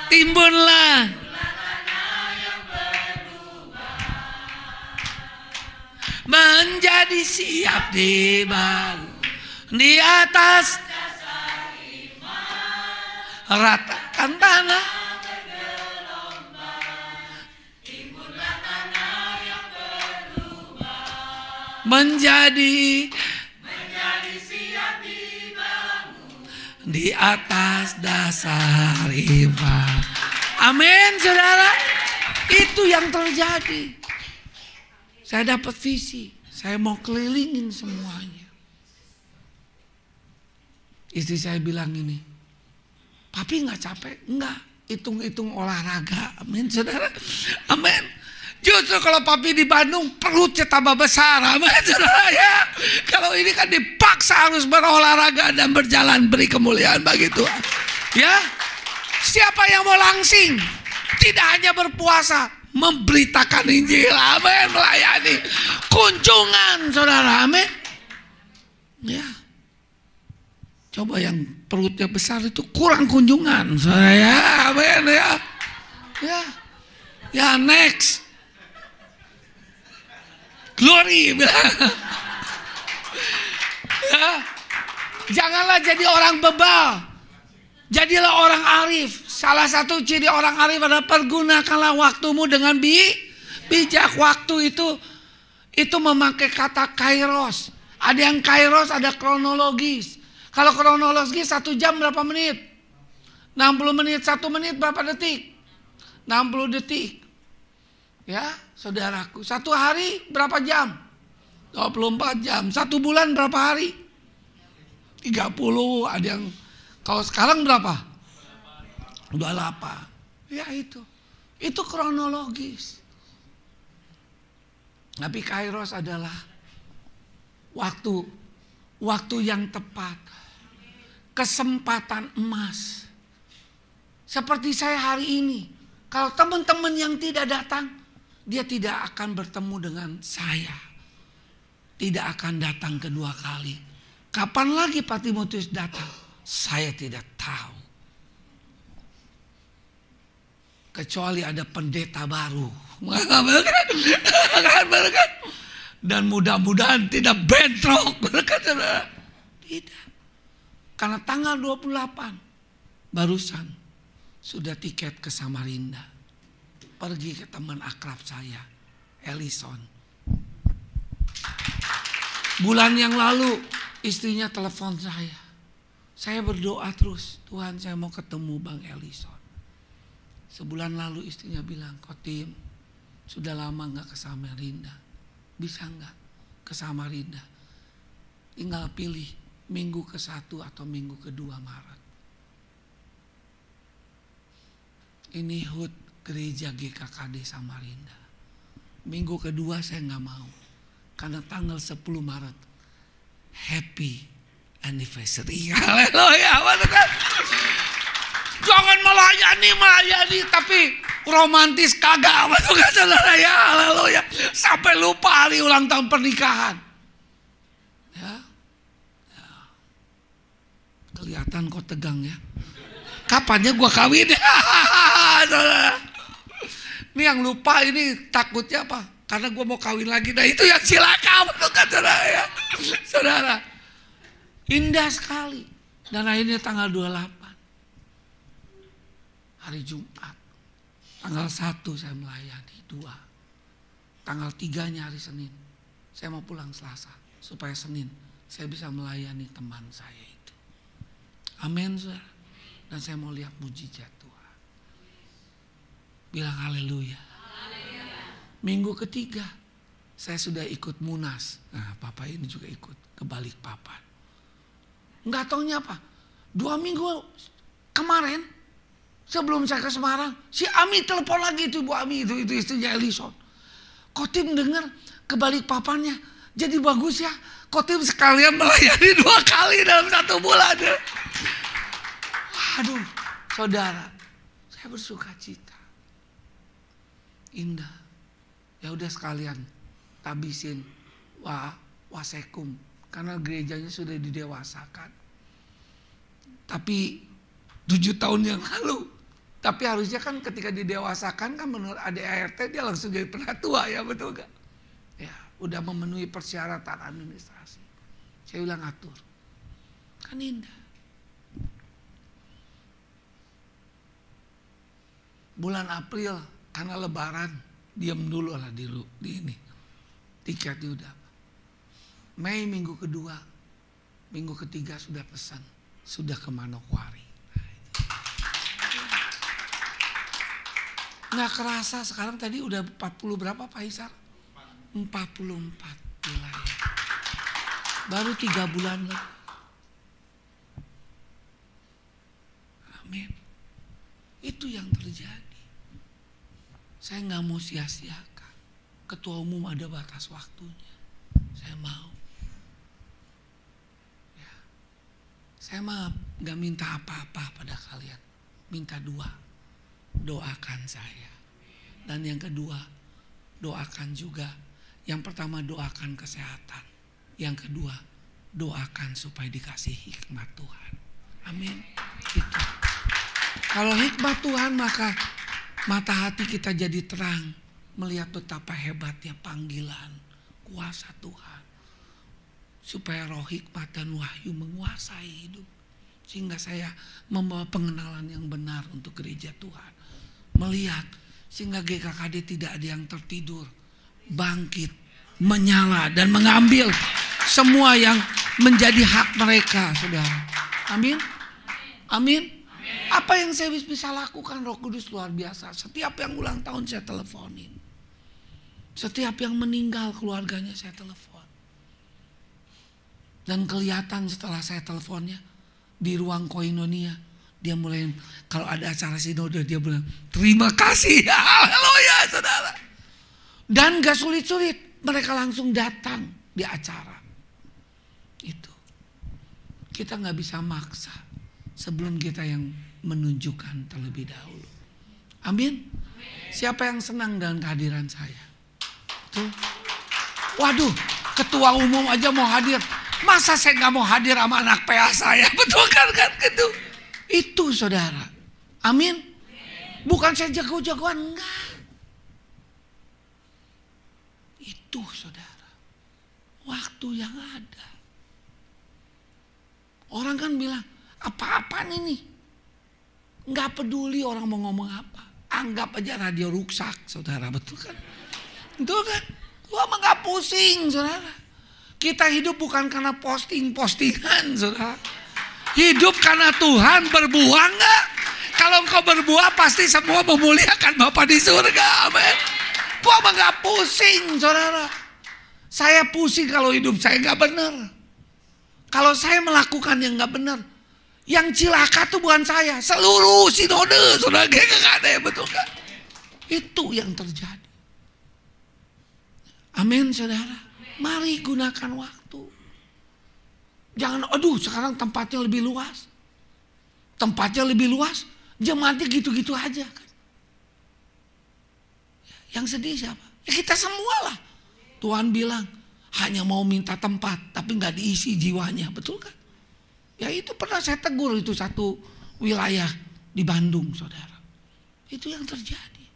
timbunlah menjadi siap dibangun di atas ratakan tanah, menjadi di atas dasar iman. Amin, saudara. Itu yang terjadi. Saya dapat visi. Saya mau kelilingin semuanya. Istri saya bilang ini, papi gak capek? Enggak. Hitung-hitung olahraga. Amin, saudara. Amin. Justru kalau papi di Bandung perutnya tambah besar, amin saudara ya. Kalau ini kan dipaksa harus berolahraga dan berjalan, beri kemuliaan bagi Tuhan. Ya, siapa yang mau langsing? Tidak hanya berpuasa, memberitakan Injil, amin, melayani, kunjungan saudara, amin. Ya, coba yang perutnya besar itu kurang kunjungan, saudara ya, amin ya. Ya next. Glory. Ya. Janganlah jadi orang bebal. Jadilah orang arif. Salah satu ciri orang arif adalah pergunakanlah waktumu dengan bijak. Waktu itu memakai kata kairos. Ada yang kairos, ada kronologis. Kalau kronologis 1 jam berapa menit? 60 menit, 1 menit berapa detik? 60 detik. Ya, saudaraku. 1 hari berapa jam? 24 jam. 1 bulan berapa hari? 30. Ada yang, kalau sekarang berapa? 28. Ya itu. Itu kronologis. Tapi kairos adalah waktu yang tepat. Kesempatan emas. Seperti saya hari ini. Kalau teman-teman yang tidak datang, dia tidak akan bertemu dengan saya. Tidak akan datang kedua kali. Kapan lagi Pak Timotius datang? Saya tidak tahu. Kecuali ada pendeta baru. Dan mudah-mudahan tidak bentrok. Tidak. Karena tanggal 28 barusan sudah tiket ke Samarinda. Pergi ke teman akrab saya, Ellison. Bulan yang lalu istrinya telepon saya. Saya berdoa terus, Tuhan saya mau ketemu Bang Ellison. Sebulan lalu istrinya bilang, Kotim sudah lama gak ke Samarinda. Bisa gak ke Samarinda? Tinggal pilih minggu ke-1 atau minggu ke-2 Maret. Ini HUT gereja GKKD Samarinda. Minggu kedua saya gak mau. Karena tanggal 10 Maret. Happy anniversary. Haleluya. Jangan melayani, tapi romantis kagak. Betul kan saudara ya, haleluya. Sampai lupa hari ulang tahun pernikahan. Ya. Kelihatan kok tegang ya. Kapannya gua kawin ya. Ini yang lupa ini takutnya apa? Karena gua mau kawin lagi. Nah itu yang silakan. Betul kan saudara ya. Saudara. Indah sekali. Dan akhirnya tanggal 28. Hari Jumat. Tanggal 1 saya melayani. 2. Tanggal 3-nya hari Senin. Saya mau pulang Selasa. Supaya Senin saya bisa melayani teman saya itu. Amin saudara. Dan saya mau lihat mujizat Tuhan. Bilang haleluya. Minggu ketiga saya sudah ikut Munas. Nah Papa ini juga ikut ke Balikpapan. Enggak taunya apa. 2 minggu kemarin. Sebelum saya ke Semarang, si Ami telepon lagi itu Ibu Ami itu istrinya Ellison. Kotim dengar ke Balikpapannya jadi bagus ya. Kotim sekalian melayani 2 kali dalam 1 bulan. Waduh, saudara, saya bersuka cita. Indah. Ya udah sekalian tabisin wasekum karena gerejanya sudah didewasakan. Tapi 7 tahun yang lalu. Tapi harusnya kan ketika didewasakan kan menurut ADART dia langsung jadi penatua ya, betul gak? Ya udah memenuhi persyaratan administrasi. Saya bilang atur. Kan indah. Bulan April karena lebaran diam dulu lah di ini. Tiketnya udah. Mei minggu kedua. Minggu ketiga sudah pesan. Sudah ke Manokwari. Nggak kerasa sekarang tadi udah 40 berapa Pak Isar? 44 wilayah. Baru 3 bulan lagi. Amin. Itu yang terjadi. Saya nggak mau sia-siakan. Ketua umum ada batas waktunya. Saya mau. Ya. Saya mah nggak minta apa-apa pada kalian. Minta 2. Doakan saya. Dan yang kedua, doakan juga. Yang pertama doakan kesehatan. Yang kedua, doakan supaya dikasih hikmat Tuhan. Amin. Itu. Kalau hikmat Tuhan maka mata hati kita jadi terang. Melihat betapa hebatnya panggilan kuasa Tuhan. Supaya roh hikmat dan wahyu menguasai hidup Sehingga saya membawa pengenalan yang benar untuk gereja Tuhan. Melihat sehingga GKKD tidak ada yang tertidur, bangkit, menyala dan mengambil semua yang menjadi hak mereka, saudara. Amin. Amin. Apa yang saya bisa lakukan, Roh Kudus luar biasa. Setiap yang ulang tahun saya teleponin. Setiap yang meninggal keluarganya saya telepon. Dan kelihatan setelah saya teleponnya, di ruang koinonia, dia mulai, kalau ada acara sinode, dia bilang, terima kasih, haleluya saudara. Dan gak sulit-sulit, mereka langsung datang di acara. Itu. Kita gak bisa maksa sebelum kita yang menunjukkan terlebih dahulu. Amin. Siapa yang senang dengan kehadiran saya? Tuh. Waduh, ketua umum aja mau hadir. Masa saya gak mau hadir sama anak PA saya? Betul kan gitu. Itu saudara. Amin. Bukan saya jago-jagoan, enggak. Itu saudara. Waktu yang ada. Orang kan bilang, apa-apaan ini? Enggak peduli orang mau ngomong apa. Anggap aja radio rusak, saudara. Betul kan? Betul kan? Gua mah gak pusing, saudara. Kita hidup bukan karena posting-postingan, saudara. Hidup karena Tuhan. Berbuah enggak? Kalau engkau berbuah pasti semua memuliakan Bapa di surga. Amin. Gua mah gak pusing, saudara. Saya pusing kalau hidup saya gak benar. Kalau saya melakukan yang gak benar, yang cilaka tuh bukan saya, seluruh sinode, saudara. Gak ada yang betul kan? Itu yang terjadi. Amin, saudara. Mari gunakan waktu. Jangan, aduh sekarang tempatnya lebih luas. Tempatnya lebih luas, jemaatnya gitu-gitu aja kan. Yang sedih siapa? Ya kita semua lah. Tuhan bilang hanya mau minta tempat, tapi gak diisi jiwanya, betul kan? Ya itu pernah saya tegur, itu satu wilayah di Bandung, saudara. Itu yang terjadi.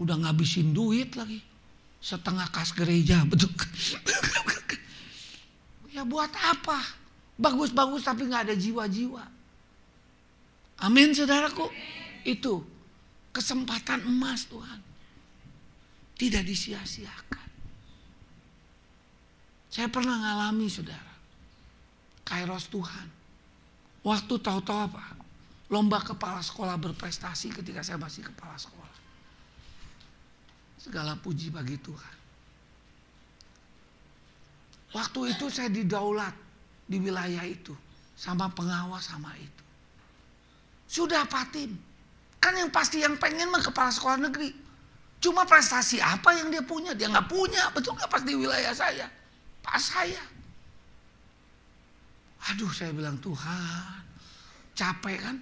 Udah ngabisin duit lagi. Setengah kas gereja, betul kan? Ya buat apa? Bagus-bagus tapi gak ada jiwa-jiwa. Amin saudaraku. Itu kesempatan emas Tuhan. Tidak disia-siakan. Saya pernah ngalami saudara. Kairos Tuhan. Waktu tahu-tahu apa? Lomba kepala sekolah berprestasi ketika saya masih kepala sekolah. Segala puji bagi Tuhan. Waktu itu saya didaulat di wilayah itu. Sama pengawas sama itu. Sudah Patim. Kan yang pasti yang pengen mah kepala sekolah negeri. Cuma prestasi apa yang dia punya? Dia gak punya. Betul gak pas di wilayah saya? Pas saya. Aduh saya bilang Tuhan. Capek kan?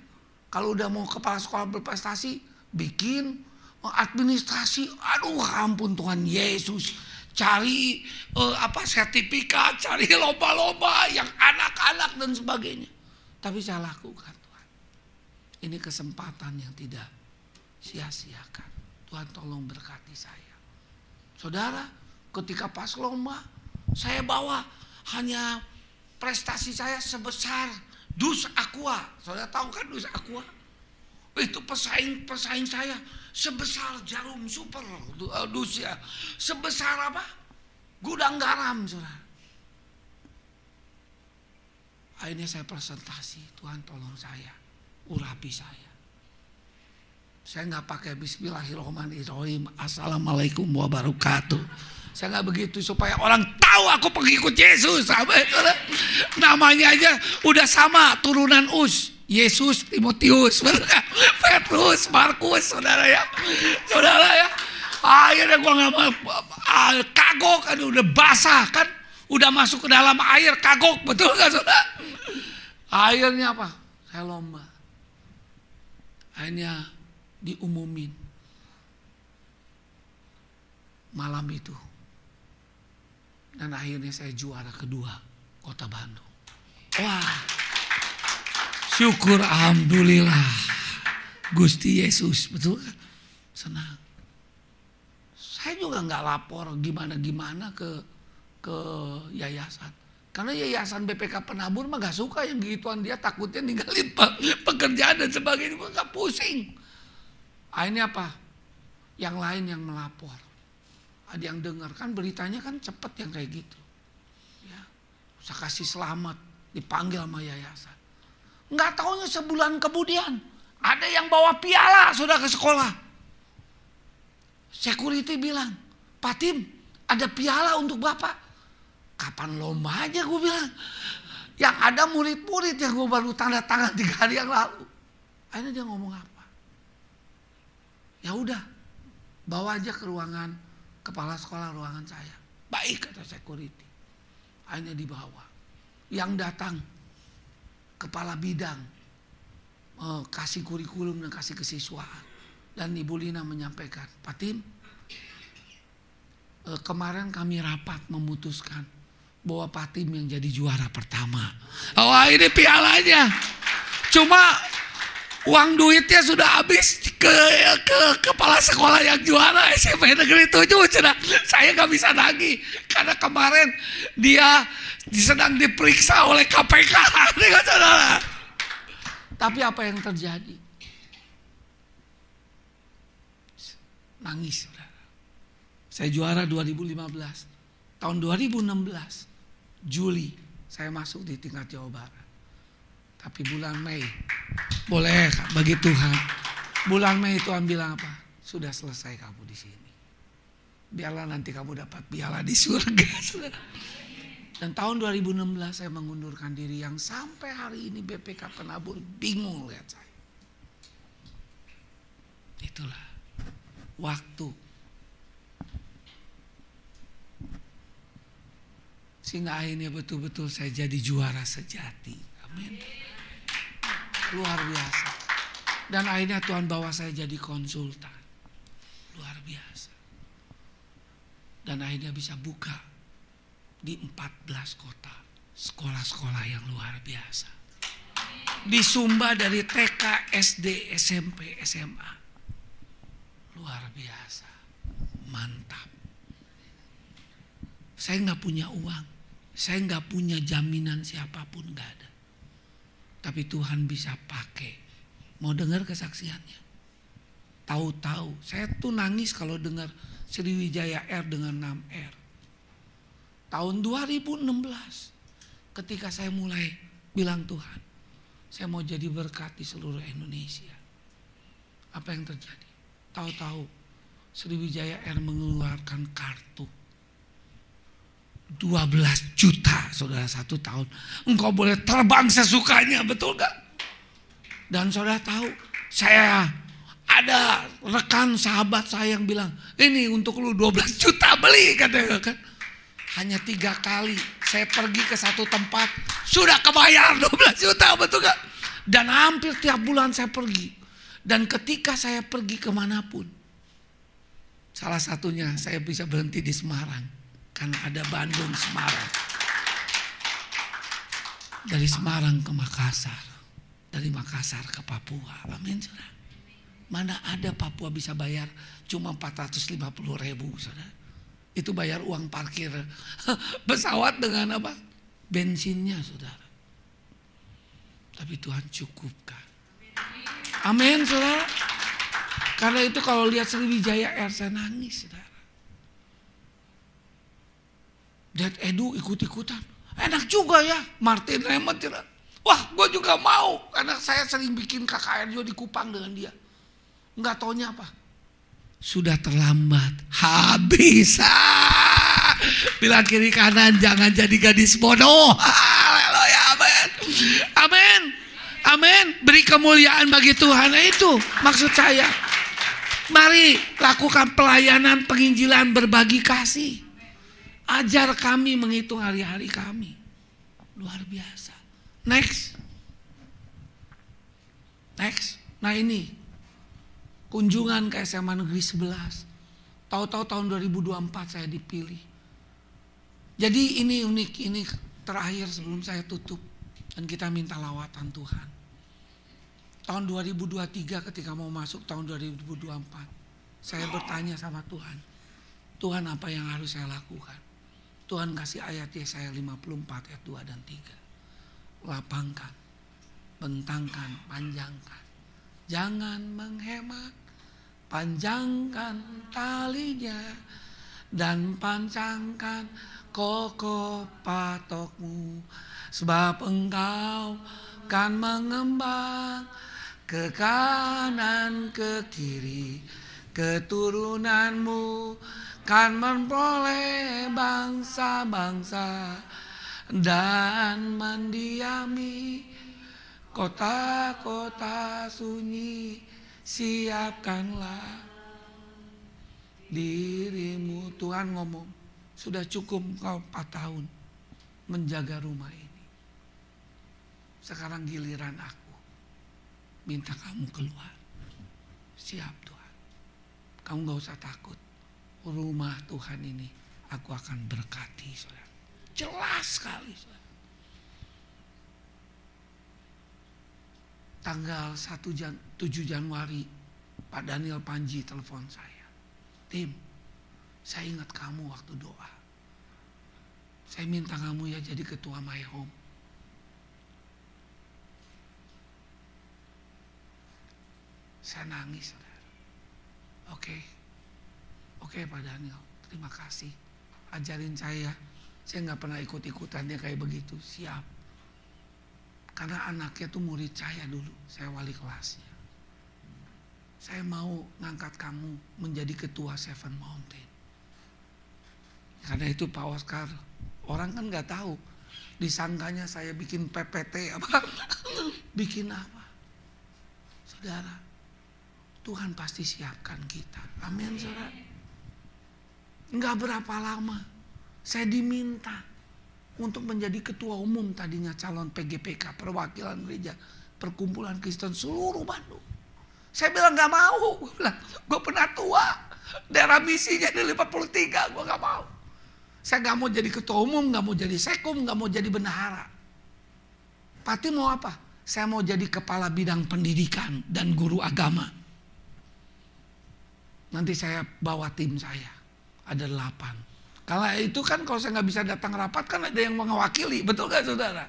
Kalau udah mau kepala sekolah berprestasi. Bikin administrasi, aduh ampun Tuhan Yesus, cari sertifikat, cari lomba-lomba yang anak-anak dan sebagainya. Tapi saya lakukan Tuhan. Ini kesempatan yang tidak sia-siakan. Tuhan tolong berkati saya. Saudara, ketika pas lomba, saya bawa hanya prestasi saya sebesar dus aqua. Saudara tahu kan dus aqua? Itu pesaing saya sebesar jarum super dus ya. Sebesar apa? Gudang garam, saudara. Akhirnya saya presentasi, Tuhan tolong saya, urapi saya. Saya nggak pakai Bismillahirrahmanirrahim, Assalamualaikum wabarakatuh. Saya nggak begitu supaya orang tahu aku pengikut Yesus. Namanya aja udah sama, turunan Us. Yesus, Timotius, Petrus, Markus, saudara ya. Saudara ya. Akhirnya gua nggak mau, kagok kan udah basah kan. Udah masuk ke dalam air, kagok, betul gak saudara? Akhirnya apa? Saya lomba. Akhirnya diumumin. Malam itu. Dan akhirnya saya juara kedua Kota Bandung. Wah. Syukur alhamdulillah. Gusti Yesus, betul kan? Senang. Saya juga nggak lapor gimana-gimana ke yayasan. Karena yayasan BPK Penabur mah gak suka yang gituan, dia takutnya ninggalin pekerjaan dan sebagainya, gak pusing. Akhirnya apa? Yang lain yang melapor. Ada yang dengar, kan beritanya kan cepet yang kayak gitu. Ya, saya kasih selamat, dipanggil sama yayasan. Nggak taunya sebulan kemudian ada yang bawa piala sudah ke sekolah. Security bilang, Pak Tim, ada piala untuk Bapak. Kapan lomba aja gue bilang. Yang ada murid-murid yang gue baru tanda tangan 3 hari yang lalu. Akhirnya dia ngomong apa? Ya udah, bawa aja ke ruangan kepala sekolah, ruangan saya. Baik, kata security. Akhirnya dibawa. Yang datang kepala bidang, kasih kurikulum dan kasih kesiswaan. Dan Ibu Lina menyampaikan, Pak Tim, kemarin kami rapat memutuskan bahwa Pak Tim yang jadi juara pertama. Oh, ini pialanya. Cuma uang duitnya sudah habis ke kepala sekolah yang juara SMP Negeri 7. Saya gak bisa nagih karena kemarin dia sedang diperiksa oleh KPK. Saudara. Tapi apa yang terjadi? Nangis, saudara. Saya juara 2015. Tahun 2016 Juli saya masuk di tingkat Jawa Barat. Tapi bulan Mei, boleh bagi Tuhan, bulan Mei Tuhan bilang apa? Sudah selesai kamu di sini. Biarlah nanti kamu dapat piala di surga. Saudara. Dan tahun 2016 saya mengundurkan diri, yang sampai hari ini BPK Penabur bingung lihat saya. Itulah waktu. Sehingga akhirnya betul-betul saya jadi juara sejati. Amin. Luar biasa. Dan akhirnya Tuhan bawa saya jadi konsultan. Luar biasa. Dan akhirnya bisa buka di 14 kota sekolah-sekolah yang luar biasa. Di Sumba dari TK, SD, SMP, SMA. Luar biasa. Mantap. Saya nggak punya uang. Saya nggak punya jaminan siapapun, nggak ada. Tapi Tuhan bisa pakai. Mau dengar kesaksiannya? Tahu-tahu, saya tuh nangis kalau dengar Sriwijaya Air dengan 6R. Tahun 2016, ketika saya mulai bilang Tuhan, saya mau jadi berkat di seluruh Indonesia. Apa yang terjadi? Tahu-tahu Sriwijaya Air mengeluarkan kartu 12 juta, saudara, 1 tahun. Engkau boleh terbang sesukanya, betul gak? Dan saudara tahu, saya ada rekan sahabat saya yang bilang, ini untuk lu 12 juta beli, katanya kan. Hanya 3 kali saya pergi ke satu tempat, sudah kebayar 12 juta, betul gak? Dan hampir tiap bulan saya pergi. Dan ketika saya pergi kemanapun, salah satunya saya bisa berhenti di Semarang. Karena ada Bandung, Semarang. Dari Semarang ke Makassar. Dari Makassar ke Papua. Amin, saudara. Mana ada Papua bisa bayar cuma 450.000, saudara. Itu bayar uang parkir pesawat dengan apa? Bensinnya, saudara. Tapi Tuhan cukupkan. Amin, saudara. Karena itu kalau lihat Sriwijaya Air saya nangis, saudara. Lihat Edu ikut-ikutan. Enak juga ya, Martin Remet. Wah, gue juga mau. Karena saya sering bikin KKR juga di Kupang dengan dia. Enggak taunya apa? Sudah terlambat. Habis. Bilang kiri kanan, jangan jadi gadis bodoh. Haleluya, amin. Amin. Amin. Beri kemuliaan bagi Tuhan. Nah, itu maksud saya. Mari lakukan pelayanan penginjilan, berbagi kasih. Ajar kami menghitung hari-hari kami. Luar biasa. Next. Nah ini. Kunjungan ke SMA Negeri 11. Tahu-tahu tahun 2024 saya dipilih. Jadi ini unik. Ini terakhir sebelum saya tutup. Dan kita minta lawatan Tuhan. Tahun 2023 ketika mau masuk tahun 2024. Saya bertanya sama Tuhan. Tuhan, apa yang harus saya lakukan? Tuhan kasih ayat Yesaya 54 ayat 2 dan 3. Lapangkan, bentangkan, panjangkan. Jangan menghemat, panjangkan talinya dan pancangkan kokoh patokmu. Sebab engkau kan mengembang ke kanan ke kiri, keturunanmu kan memperoleh bangsa-bangsa dan mendiami kota-kota sunyi. Siapkanlah dirimu. Tuhan ngomong, sudah cukup kau 4 tahun menjaga rumah ini. Sekarang giliran aku minta kamu keluar. Siap Tuhan, kamu gak usah takut. Rumah Tuhan ini aku akan berkati, saudara. Jelas sekali, saudara. Tanggal 7 Januari Pak Daniel Panji telepon saya. Tim, saya ingat kamu waktu doa. Saya minta kamu ya jadi ketua My Home. Saya nangis, saudara. Oke Pak Daniel, terima kasih. Ajarin saya gak pernah ikut-ikutannya kayak begitu. Siap. Karena anaknya tuh murid saya dulu, saya wali kelasnya. Saya mau ngangkat kamu menjadi ketua Seven Mountain. Karena itu Pak Oscar, orang kan gak tahu. Disangkanya saya bikin PPT apa, bikin apa. Saudara, Tuhan pasti siapkan kita. Amin, saudara. Enggak berapa lama saya diminta untuk menjadi ketua umum, tadinya calon PGPK, perwakilan gereja Perkumpulan Kristen seluruh Bandung. Saya bilang gak mau. Gue bilang, gue pernah tua, daerah misinya di 53, gue gak mau. Saya gak mau jadi ketua umum, gak mau jadi sekum, gak mau jadi bendahara. Pati mau apa? Saya mau jadi kepala bidang pendidikan dan guru agama. Nanti saya bawa tim saya, ada 8. Kalau itu kan kalau saya nggak bisa datang rapat kan ada yang mewakili, betul gak saudara?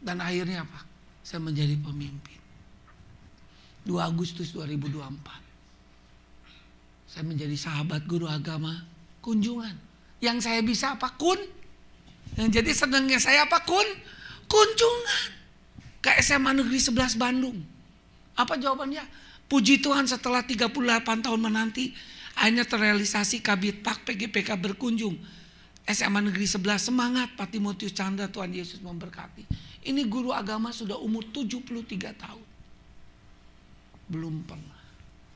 Dan akhirnya apa? Saya menjadi pemimpin. 2 Agustus 2024. Saya menjadi sahabat guru agama kunjungan. Yang saya bisa apa? Yang jadi senangnya saya apa? Kunjungan. Ke SMA Negeri 11 Bandung. Apa jawabannya? Puji Tuhan setelah 38 tahun menanti, akhirnya terrealisasi Kabid Pak PGPK berkunjung. SMA Negeri 11 semangat Pak Timotius Chandra, Tuhan Yesus memberkati. Ini guru agama sudah umur 73 tahun. Belum pernah.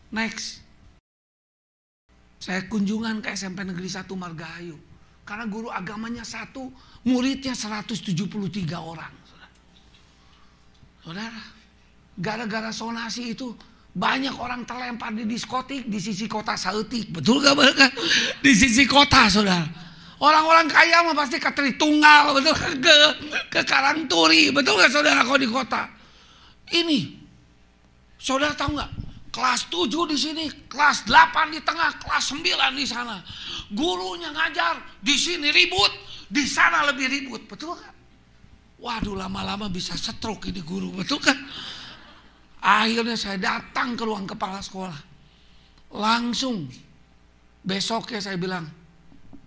Next. Saya kunjungan ke SMP Negeri 1 Margahayu. Karena guru agamanya 1, muridnya 173 orang. Saudara, gara-gara sonasi itu banyak orang terlempar di diskotik di sisi kota Saeutik. Betul gak? Di sisi kota, saudara. Orang-orang kaya mah pasti ke Tritunggal, betul, ke Karangturi, betul gak saudara kalau di kota? Ini, saudara tahu gak? Kelas 7 di sini, kelas 8 di tengah, kelas 9 di sana. Gurunya ngajar, di sini ribut, di sana lebih ribut, betul gak? Waduh, lama-lama bisa stroke ini guru, betul kan? Akhirnya saya datang ke ruang kepala sekolah. Langsung besoknya saya bilang,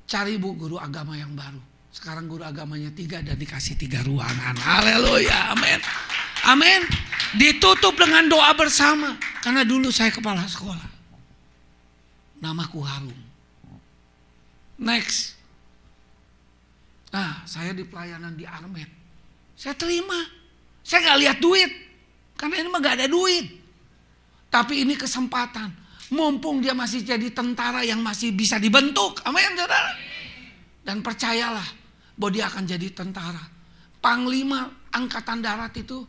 cari bu guru agama yang baru. Sekarang guru agamanya 3 dan dikasih 3 ruangan. Haleluya, amin. Amin. Ditutup dengan doa bersama. Karena dulu saya kepala sekolah. Namaku harum. Next. Nah, saya di pelayanan di Armet. Saya terima. Saya gak lihat duit. Karena ini mah gak ada duit. Tapi ini kesempatan. Mumpung dia masih jadi tentara yang masih bisa dibentuk. Amin, saudara. Dan percayalah bahwa dia akan jadi tentara. Panglima Angkatan Darat itu,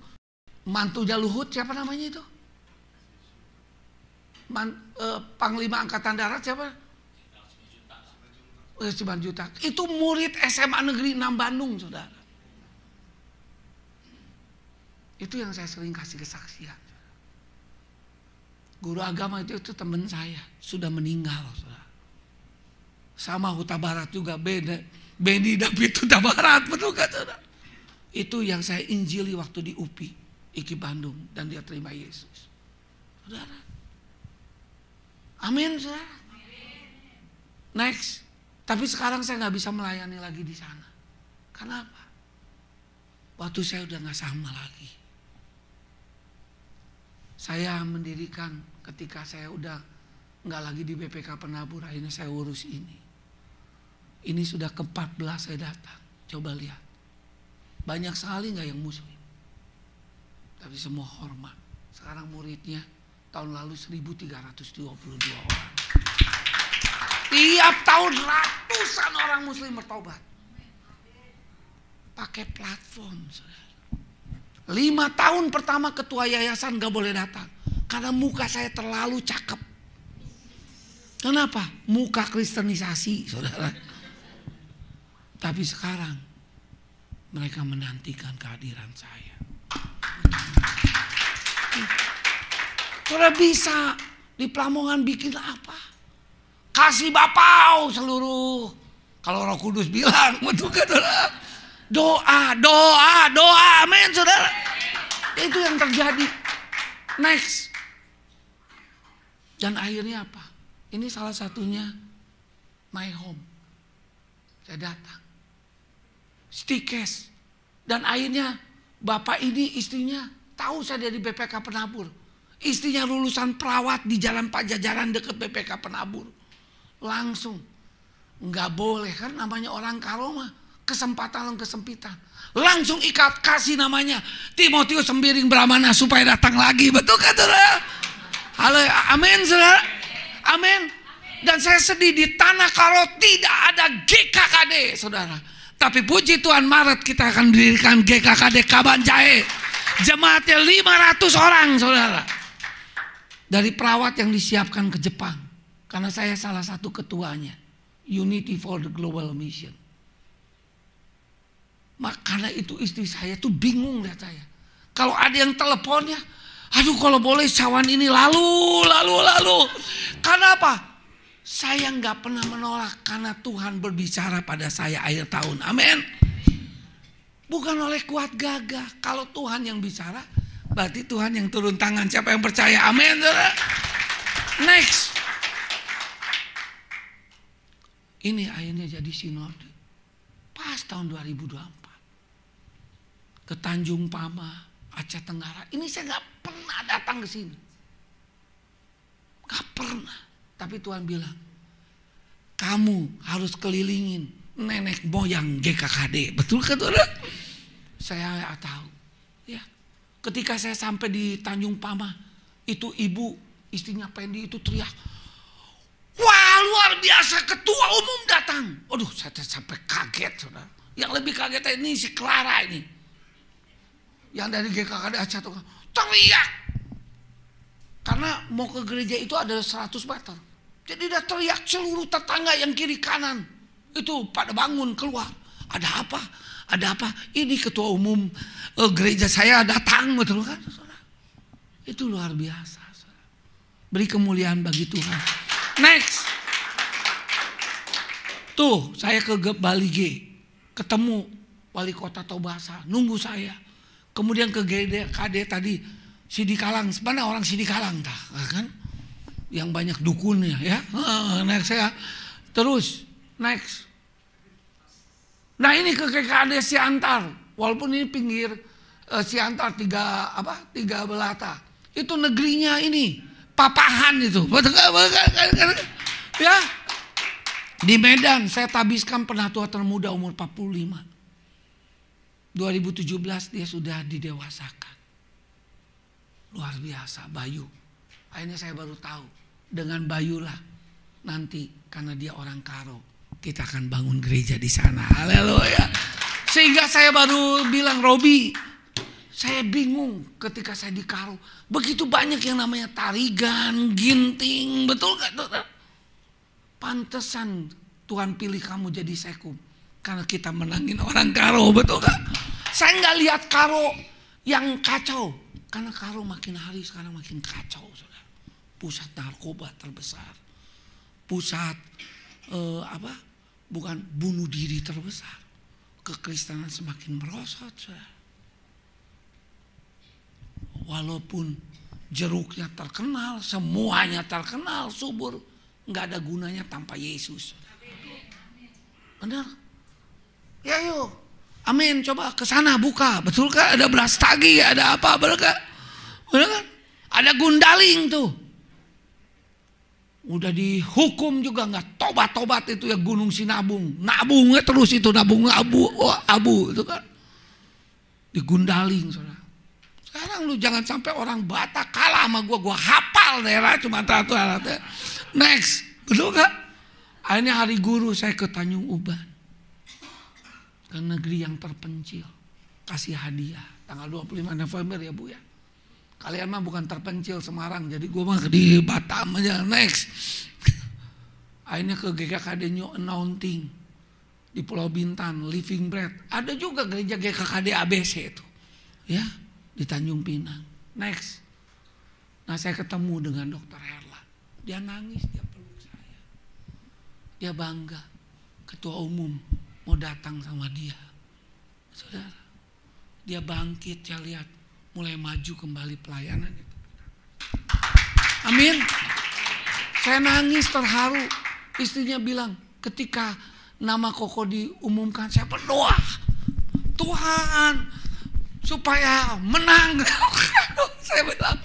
mantunya Luhut, siapa namanya itu? Panglima Angkatan Darat siapa? Simanjuntak. Itu murid SMA Negeri 6 Bandung, saudara. Itu yang saya sering kasih kesaksian. Guru agama itu teman saya, sudah meninggal. Saudara. Sama Huta Barat juga beda. Beni David Huta Barat, betul gak saudara? Itu yang saya injili waktu di UPI, IKI Bandung, dan dia terima Yesus. Saudara. Amin, saudara. Next. Tapi sekarang saya gak bisa melayani lagi di sana. Kenapa? Waktu saya udah gak sama lagi. Saya mendirikan ketika saya udah gak lagi di BPK Penabur, akhirnya saya urus ini. Ini sudah ke-14 saya datang. Coba lihat. Banyak sekali gak yang muslim. Tapi semua hormat. Sekarang muridnya tahun lalu 1.322 orang. Tiap tahun ratusan orang muslim bertobat. Pakai platform. 5 tahun pertama ketua yayasan gak boleh datang. Karena muka saya terlalu cakep. Kenapa? Muka kristenisasi, saudara. Tapi sekarang mereka menantikan kehadiran saya. Saudara bisa di Pelamongan bikin apa? Kasih bapau seluruh. Kalau Roh Kudus bilang, betul kan saudara? Doa, amin saudara. Itu yang terjadi. Next. Dan akhirnya apa? Ini salah satunya my home. Saya datang. Stikes. Dan akhirnya bapak ini istrinya tahu saya dari BPK Penabur. Istrinya lulusan perawat di Jalan Pajajaran dekat BPK Penabur. Langsung. Nggak boleh kan namanya orang karo mah. Kesempatan dan kesempitan. Langsung ikat kasih namanya Timotius Sembiring Brahmana supaya datang lagi. Betul kan saudara? Halo, amin saudara. Amin. Dan saya sedih di Tanah Karo tidak ada GKKD saudara. Tapi puji Tuhan Maret kita akan mendirikan GKKD Kabanjahe. Jemaatnya 500 orang saudara. Dari perawat yang disiapkan ke Jepang. Karena saya salah satu ketuanya. Unity for the Global Mission. Karena itu istri saya tuh bingung lihat saya. Kalau ada yang teleponnya, aduh kalau boleh cawan ini lalu. Karena apa? Saya nggak pernah menolak karena Tuhan berbicara pada saya akhir tahun. Amin. Bukan oleh kuat gagah. Kalau Tuhan yang bicara, berarti Tuhan yang turun tangan. Siapa yang percaya? Amin. Next. Ini akhirnya jadi sinode. Pas tahun 2024. Ke Tanjung Pama, Aceh Tenggara. Ini saya gak pernah datang ke sini. Gak pernah. Tapi Tuhan bilang, kamu harus kelilingin nenek moyang GKKD. Betul kan saudara? Saya gak tahu. Ya. Ketika saya sampai di Tanjung Pama, itu ibu istrinya Pendi itu teriak, wah luar biasa ketua umum datang. Aduh saya sampai kaget saudara. Yang lebih kaget ini si Clara ini. Yang dari GKKD Aceh tuh teriak. Karena mau ke gereja itu ada 100 meter. Jadi dia teriak seluruh tetangga yang kiri kanan. Itu pada bangun keluar. Ada apa? Ada apa? Ini ketua umum gereja saya datang, betul kan saudara? Itu luar biasa saudara. Beri kemuliaan bagi Tuhan. Next. Tuh saya ke Bali G. Ketemu wali kota Tobasa. Nunggu saya. Kemudian ke GKD tadi Sidikalang. Mana orang Sidikalang tah, kan? Yang banyak dukunnya ya. Next saya. Terus next. Nah ini ke GKD Siantar. Walaupun ini pinggir Siantar tiga belata. Itu negerinya ini Papahan itu. Ya. Di Medan saya tabiskan penatua termuda umur 45. 2017 dia sudah didewasakan. Luar biasa Bayu. Akhirnya saya baru tahu. Dengan Bayu lah nanti karena dia orang Karo. Kita akan bangun gereja di sana. Haleluya. Sehingga saya baru bilang Robi. Saya bingung ketika saya di Karo. Begitu banyak yang namanya tarigan, ginting. Betul gak saudara? Pantesan Tuhan pilih kamu jadi sekum. Karena kita menangin orang Karo, betul gak? Saya gak lihat Karo yang kacau. Karena Karo makin hari sekarang makin kacau. Saudara. Pusat narkoba terbesar. Pusat bukan bunuh diri terbesar. Kekristenan semakin merosot, saudara. Walaupun jeruknya terkenal, semuanya terkenal, subur, nggak ada gunanya tanpa Yesus. Benar? Ya yuk, amin. Coba ke sana buka, betul kan? Ada beras tagi, ada apa, benar kan? Benar kan? Ada gundaling tuh. Udah dihukum juga nggak tobat-tobat itu ya Gunung Sinabung, nabungnya terus itu nabung abu itu kan, digundaling, saudara. Sekarang lu jangan sampai orang Batak kalah sama gua hafal daerah cuma satu alatnya. Next, betul gak? Akhirnya hari guru saya ke Tanjung Uban, ke negeri yang terpencil, kasih hadiah tanggal 25 November ya Bu ya. Kalian mah bukan terpencil Semarang, jadi gue mah di Batam aja. Next, akhirnya ke GKKD New Anointing di Pulau Bintan, Living Bread. Ada juga gereja GKKD ABC itu, ya di Tanjung Pinang. Next, nah saya ketemu dengan Dr. Herla, dia nangis, dia peluk saya, dia bangga, ketua umum mau datang sama dia, saudara. Dia bangkit, saya lihat mulai maju kembali pelayanan itu. Amin. Saya nangis terharu. Istrinya bilang ketika nama Koko diumumkan, saya berdoa, Tuhan supaya menang. Saya bilang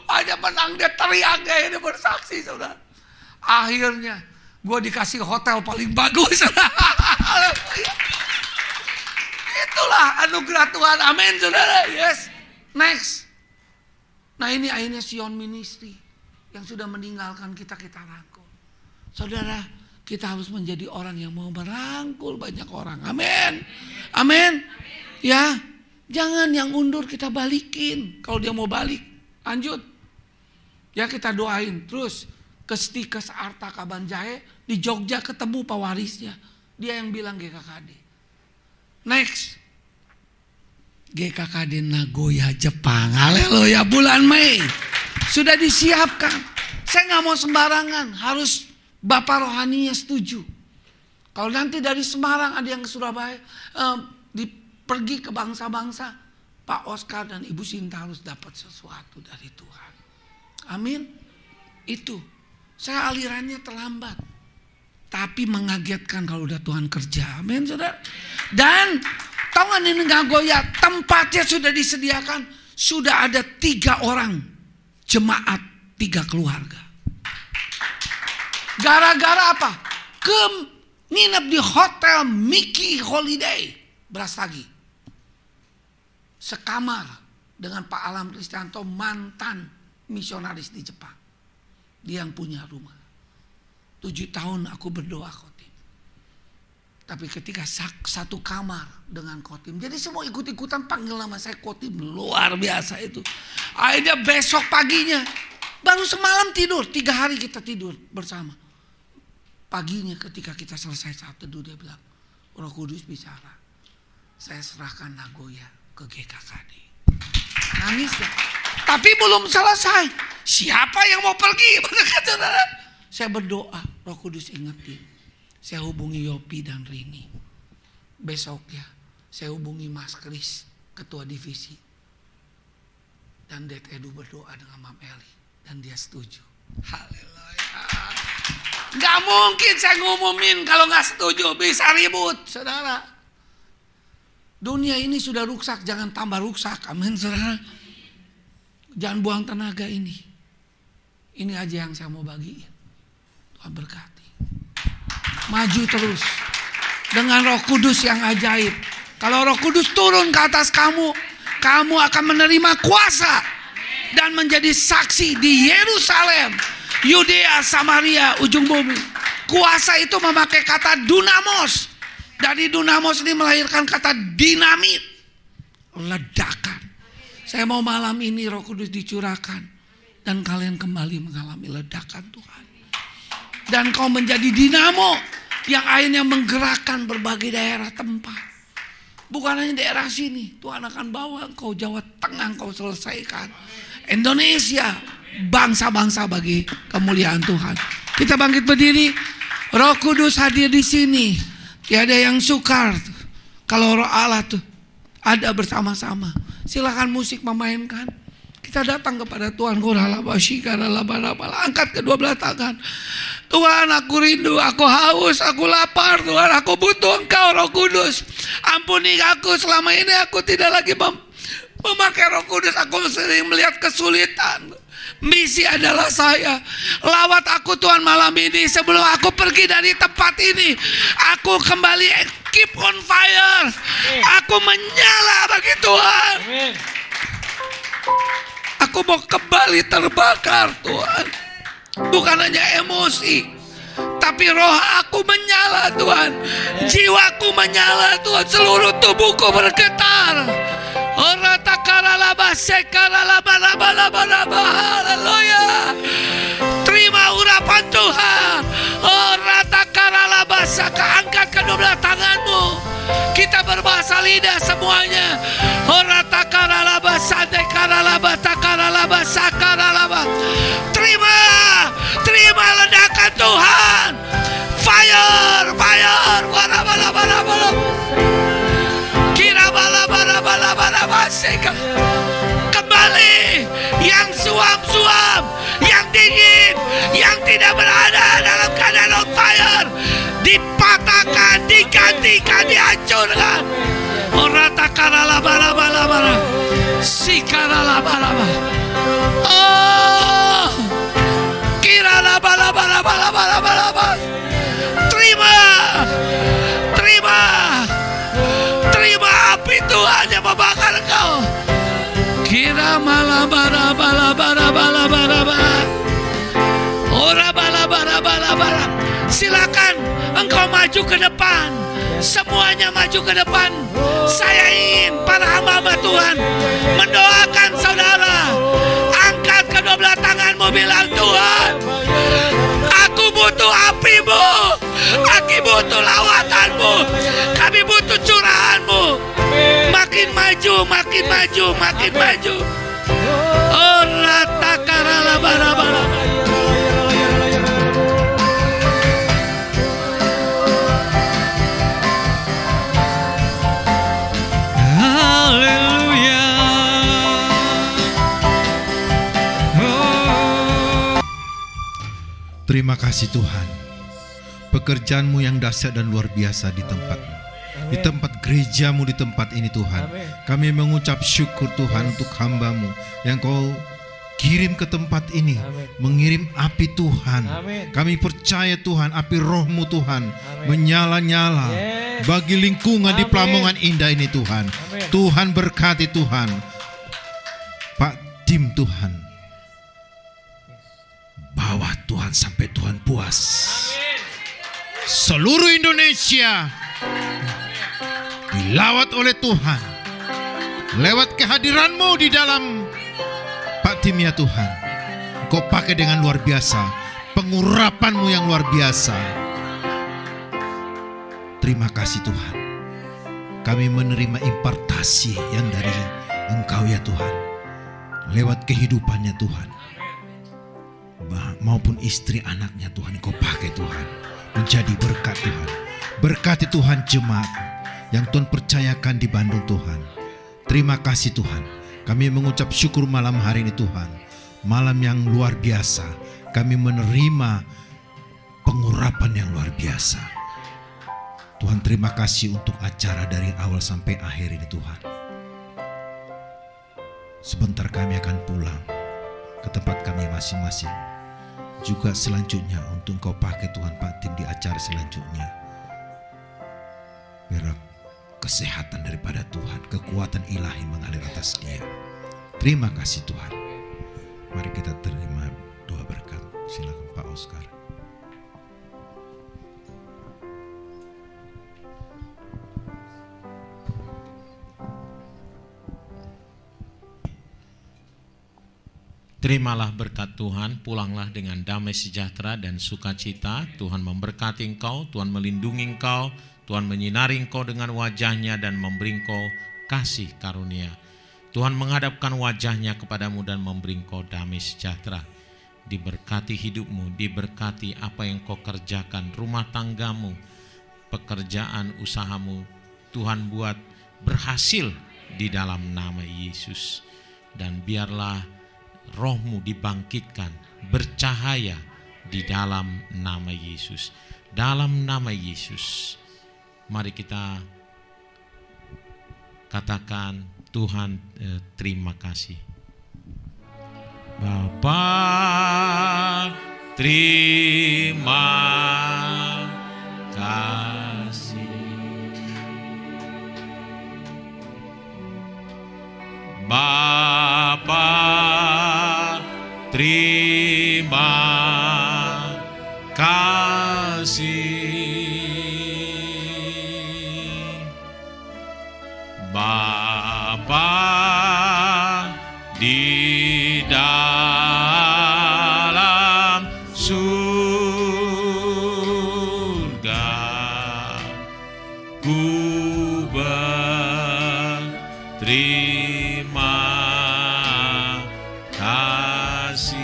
aja menang, dia teriak kayak dia bersaksi, saudara. Akhirnya gue dikasih hotel paling bagus. Itulah anugerah Tuhan. Amin, saudara. Yes. Next. Nah ini akhirnya Sion Ministry yang sudah meninggalkan kita rangkul. Saudara, kita harus menjadi orang yang mau merangkul banyak orang. Amin. Amin. Ya, jangan yang undur kita balikin. Kalau dia mau balik, lanjut. Ya kita doain. Terus ke Stikes Arta Kabanjahe di Jogja ketemu pewarisnya. Dia yang bilang GKKD. Next. GKKD Nagoya Jepang. Haleluya, bulan Mei sudah disiapkan. Saya nggak mau sembarangan, harus Bapak rohaninya setuju. Kalau nanti dari Semarang ada yang ke Surabaya, pergi ke bangsa-bangsa, Pak Oscar dan Ibu Sinta harus dapat sesuatu dari Tuhan. Amin. Itu saya alirannya terlambat, tapi mengagetkan kalau udah Tuhan kerja. Amin, saudara. Dan tahu nggak ini Nagoya, tempatnya sudah disediakan, sudah ada 3 orang jemaat, 3 keluarga. Gara-gara apa? Nginep di hotel Mickey Holiday Brastagi, sekamar dengan Pak Alam Kristianto, mantan misionaris di Jepang. Dia yang punya rumah. 7 tahun aku berdoa khotib. Tapi ketika satu kamar dengan khotib, jadi semua ikut-ikutan panggil nama saya khotib, luar biasa itu. Akhirnya besok paginya, baru semalam tidur, 3 hari kita tidur bersama. Paginya ketika kita selesai saat teduh, dia bilang, Roh Kudus bicara, saya serahkan Nagoya ke GKKD. Nangis ya. Tapi belum selesai. Siapa yang mau pergi? Saya berdoa, Roh Kudus ingetin. Saya hubungi Yopi dan Rini. Besoknya saya hubungi Mas Kris, ketua divisi. Dan Det Edu berdoa dengan Mam Eli. Dan dia setuju. Haleluya. Gak mungkin saya ngumumin kalau gak setuju. Bisa ribut, saudara. Dunia ini sudah rusak, jangan tambah rusak. Amin, saudara. Jangan buang tenaga ini. Ini aja yang saya mau bagiin. Tuhan berkati. Maju terus dengan Roh Kudus yang ajaib. Kalau Roh Kudus turun ke atas kamu, kamu akan menerima kuasa dan menjadi saksi di Yerusalem, Yudea, Samaria, ujung bumi. Kuasa itu memakai kata dunamos. Dari dunamos ini melahirkan kata dinamit, ledakan. Saya mau malam ini Roh Kudus dicurahkan dan kalian kembali mengalami ledakan Tuhan. Dan kau menjadi dinamo yang akhirnya menggerakkan berbagai daerah tempat. Bukan hanya daerah sini, Tuhan akan bawa engkau Jawa Tengah, engkau selesaikan Indonesia, bangsa-bangsa bagi kemuliaan Tuhan. Kita bangkit berdiri. Roh Kudus hadir di sini. Tiada yang sukar kalau Roh Allah tuh ada bersama-sama. Silakan musik memainkan. Kita datang kepada Tuhan. Angkat kedua belah tangan. Tuhan, aku rindu, aku haus, aku lapar. Tuhan, aku butuh Engkau, Roh Kudus. Ampuni aku, selama ini aku tidak lagi memakai Roh Kudus. Aku sering melihat kesulitan. Misi adalah saya. Lawat aku Tuhan malam ini. Sebelum aku pergi dari tempat ini, aku kembali keep on fire. Aku menyala bagi Tuhan. Aku mau kembali terbakar Tuhan. Bukan hanya emosi, tapi roh aku menyala Tuhan. Jiwaku menyala Tuhan. Seluruh tubuhku bergetar. Haleluya. Terima urapan Tuhan. Angkat kedua belah tanganmu. Kita berbahasa lidah semuanya. Terima ledakan Tuhan. Fire. Kembali yang suam-suam, yang dingin, yang tidak berada dalam keadaan on fire, dipatahkan, digantikan, dihancurkan. Oh, terima api Tuhan yang membakar engkau. Kira silakan engkau maju ke depan. Semuanya maju ke depan. Saya ingin para hamba Tuhan mendoakan saudara. Angkat kedua belah tanganmu, bilang, Tuhan, aku butuh apimu. Aku butuh lawatanmu. Kami butuh curahanmu. Makin maju, makin maju, makin maju. Oh, ratakaralabarabara. Haleluya. Terima kasih Tuhan. Pekerjaanmu yang dahsyat dan luar biasa di tempatmu. Di tempat gerejamu, di tempat ini Tuhan. Kami mengucap syukur Tuhan untuk hamba-Mu yang Kau kirim ke tempat ini. Mengirim api Tuhan. Kami percaya Tuhan, api Roh-Mu Tuhan menyala-nyala bagi lingkungan di Pelamongan Indah ini Tuhan. Tuhan berkati Tuhan. Pak Tim Tuhan, bawa Tuhan sampai Tuhan puas. Seluruh Indonesia dilawat oleh Tuhan lewat kehadiran-Mu di dalam Pak Tim ya Tuhan. Kau pakai dengan luar biasa, pengurapan-Mu yang luar biasa. Terima kasih Tuhan. Kami menerima impartasi yang dari Engkau ya Tuhan, lewat kehidupannya Tuhan, maupun istri anaknya Tuhan. Kau pakai Tuhan menjadi berkat Tuhan. Berkati Tuhan jemaat yang Tuhan percayakan di Bandung Tuhan. Terima kasih Tuhan. Kami mengucap syukur malam hari ini Tuhan. Malam yang luar biasa. Kami menerima pengurapan yang luar biasa. Tuhan, terima kasih untuk acara dari awal sampai akhir ini Tuhan. Sebentar kami akan pulang ke tempat kami masing-masing. Juga selanjutnya untuk Kau pakai Tuhan Pak Tim di acara selanjutnya. Biar kesehatan daripada Tuhan, kekuatan ilahi mengalir atas dia. Terima kasih Tuhan. Mari kita terima doa berkat. Silakan Pak Oscar. Terimalah berkat Tuhan, pulanglah dengan damai sejahtera dan sukacita. Tuhan memberkati engkau, Tuhan melindungi engkau, Tuhan menyinari engkau dengan wajahnya dan memberi engkau kasih karunia. Tuhan menghadapkan wajahnya kepadamu dan memberi engkau damai sejahtera. Diberkati hidupmu, diberkati apa yang kau kerjakan, rumah tanggamu, pekerjaan usahamu Tuhan buat berhasil di dalam nama Yesus. Dan biarlah rohmu dibangkitkan, bercahaya di dalam nama Yesus. Dalam nama Yesus, mari kita katakan, Tuhan terima kasih. Bapa terima kasih. Bapa terima kasih. Bapa di dalam surga, ku berterima kasih.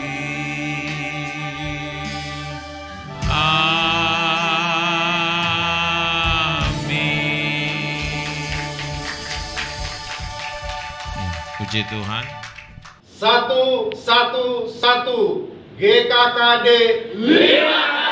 Puji Tuhan. 111 GKKD 5